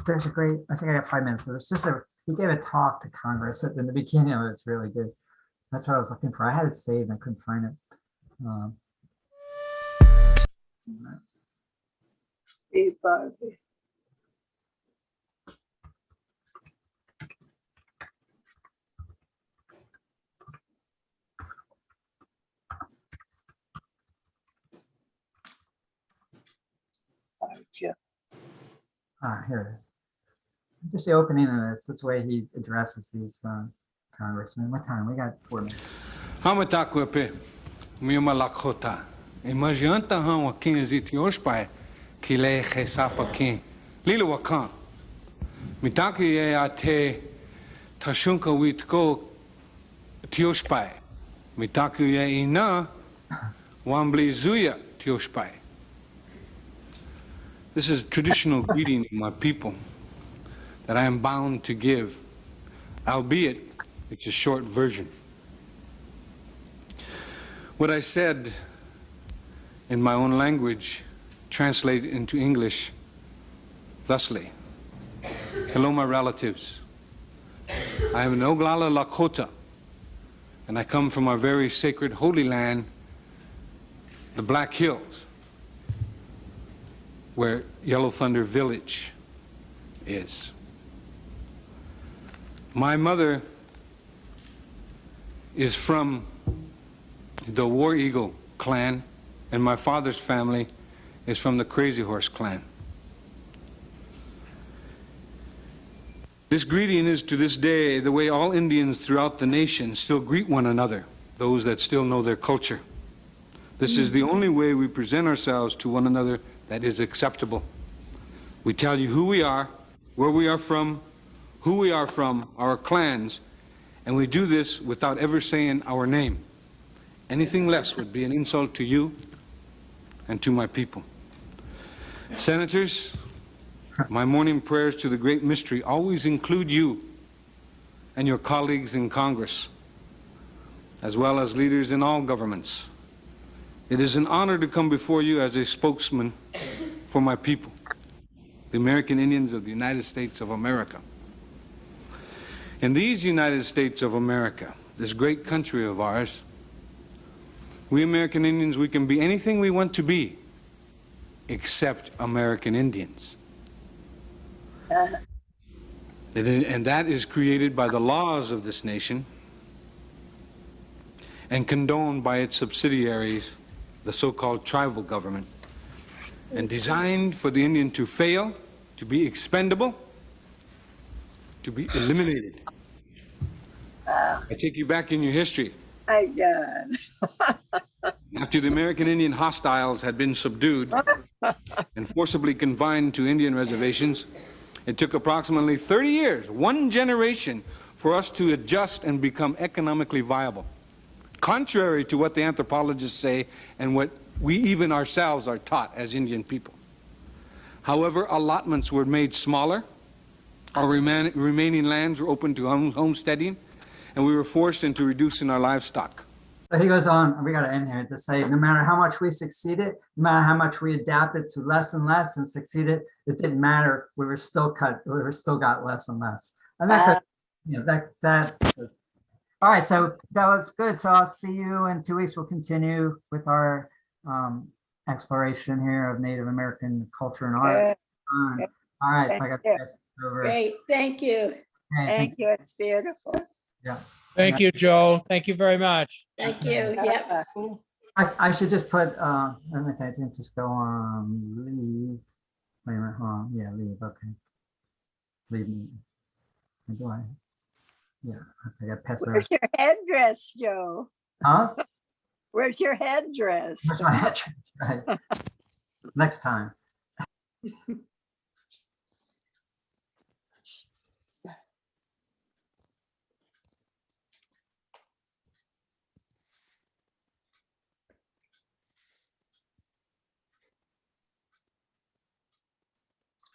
There's a great, I think I got 5 minutes. There's just he gave a talk to Congress in the beginning of it. It's really good. That's what I was looking for. I had it saved, I couldn't find it. Hey, Barbie. Here it is. Just the opening of this. That's the way he addresses these congressmen. What time? We got 4 minutes. Hamatakwepe, Mima Lakota. Imaganta Hama King is it Yoshpai, Kile Hesapa King. Lila Wakan. Mitaki Ate Tashunka Witko Tioshpai. Mitaki Ina Wambli Zuya Tioshpai. This is a traditional greeting of my people that I am bound to give, albeit it's a short version. What I said in my own language translated into English thusly. Hello, my relatives. I am an Oglala Lakota, and I come from our very sacred holy land, the Black Hills, where Yellow Thunder Village is. My mother is from the War Eagle clan, and my father's family is from the Crazy Horse clan. This greeting is to this day the way all Indians throughout the nation still greet one another, those that still know their culture. This is the only way we present ourselves to one another that is acceptable. We tell you who we are, where we are from, who we are from, our clans, and we do this without ever saying our name. Anything less would be an insult to you and to my people. Senators, my morning prayers to the great mystery always include you and your colleagues in Congress, as well as leaders in all governments. It is an honor to come before you as a spokesman for my people, the American Indians of the United States of America. In these United States of America, this great country of ours, we American Indians, we can be anything we want to be, except American Indians. And that is created by the laws of this nation and condoned by its subsidiaries, the so-called tribal government, and designed for the Indian to fail, to be expendable, to be eliminated. I take you back in your history. My God. After the American Indian hostiles had been subdued and forcibly confined to Indian reservations, it took approximately 30 years, one generation, for us to adjust and become economically viable, contrary to what the anthropologists say and what we even ourselves are taught as Indian people. However, allotments were made smaller, our remaining lands were open to homesteading, and we were forced into reducing our livestock. But he goes on, we got to end here to say, no matter how much we succeeded, no matter how much we adapted to less and less and succeeded, it didn't matter. We were still got less and less. And that, all right, so that was good. So I'll see you in 2 weeks. We'll continue with our exploration here of Native American culture and art. Good. All right, so I Thank got you. this over. Great, thank you. Okay, Thank you. It's beautiful. Yeah. Thank you, Joel. Thank you very much. Thank you, yep. I should just put, let me think, just go on, leave. Wait a minute, hold on, yeah, leave, okay. Leave me. How do I? Yeah, I got pass Where's your headdress, Joe? Huh? Where's your headdress? Where's my address? Right. Next time.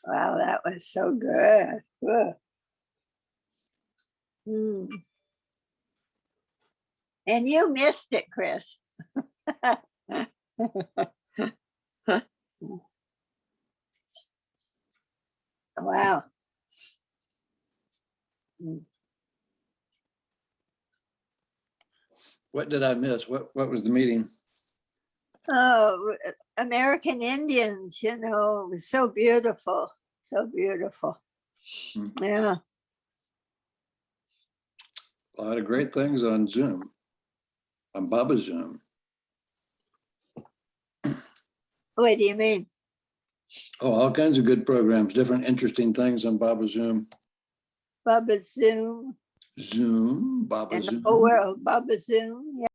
Wow, that was so good. Ugh. Mm. And you missed it, Chris. Wow. Mm. What did I miss? What was the meeting? Oh, American Indians, you know, it was so beautiful. So beautiful. Yeah. A lot of great things on Zoom, on Baba Zoom. What do you mean? Oh, all kinds of good programs, different interesting things on Baba Zoom. Baba Zoom. Zoom, Baba And Zoom. the whole world, Baba Zoom. Yeah.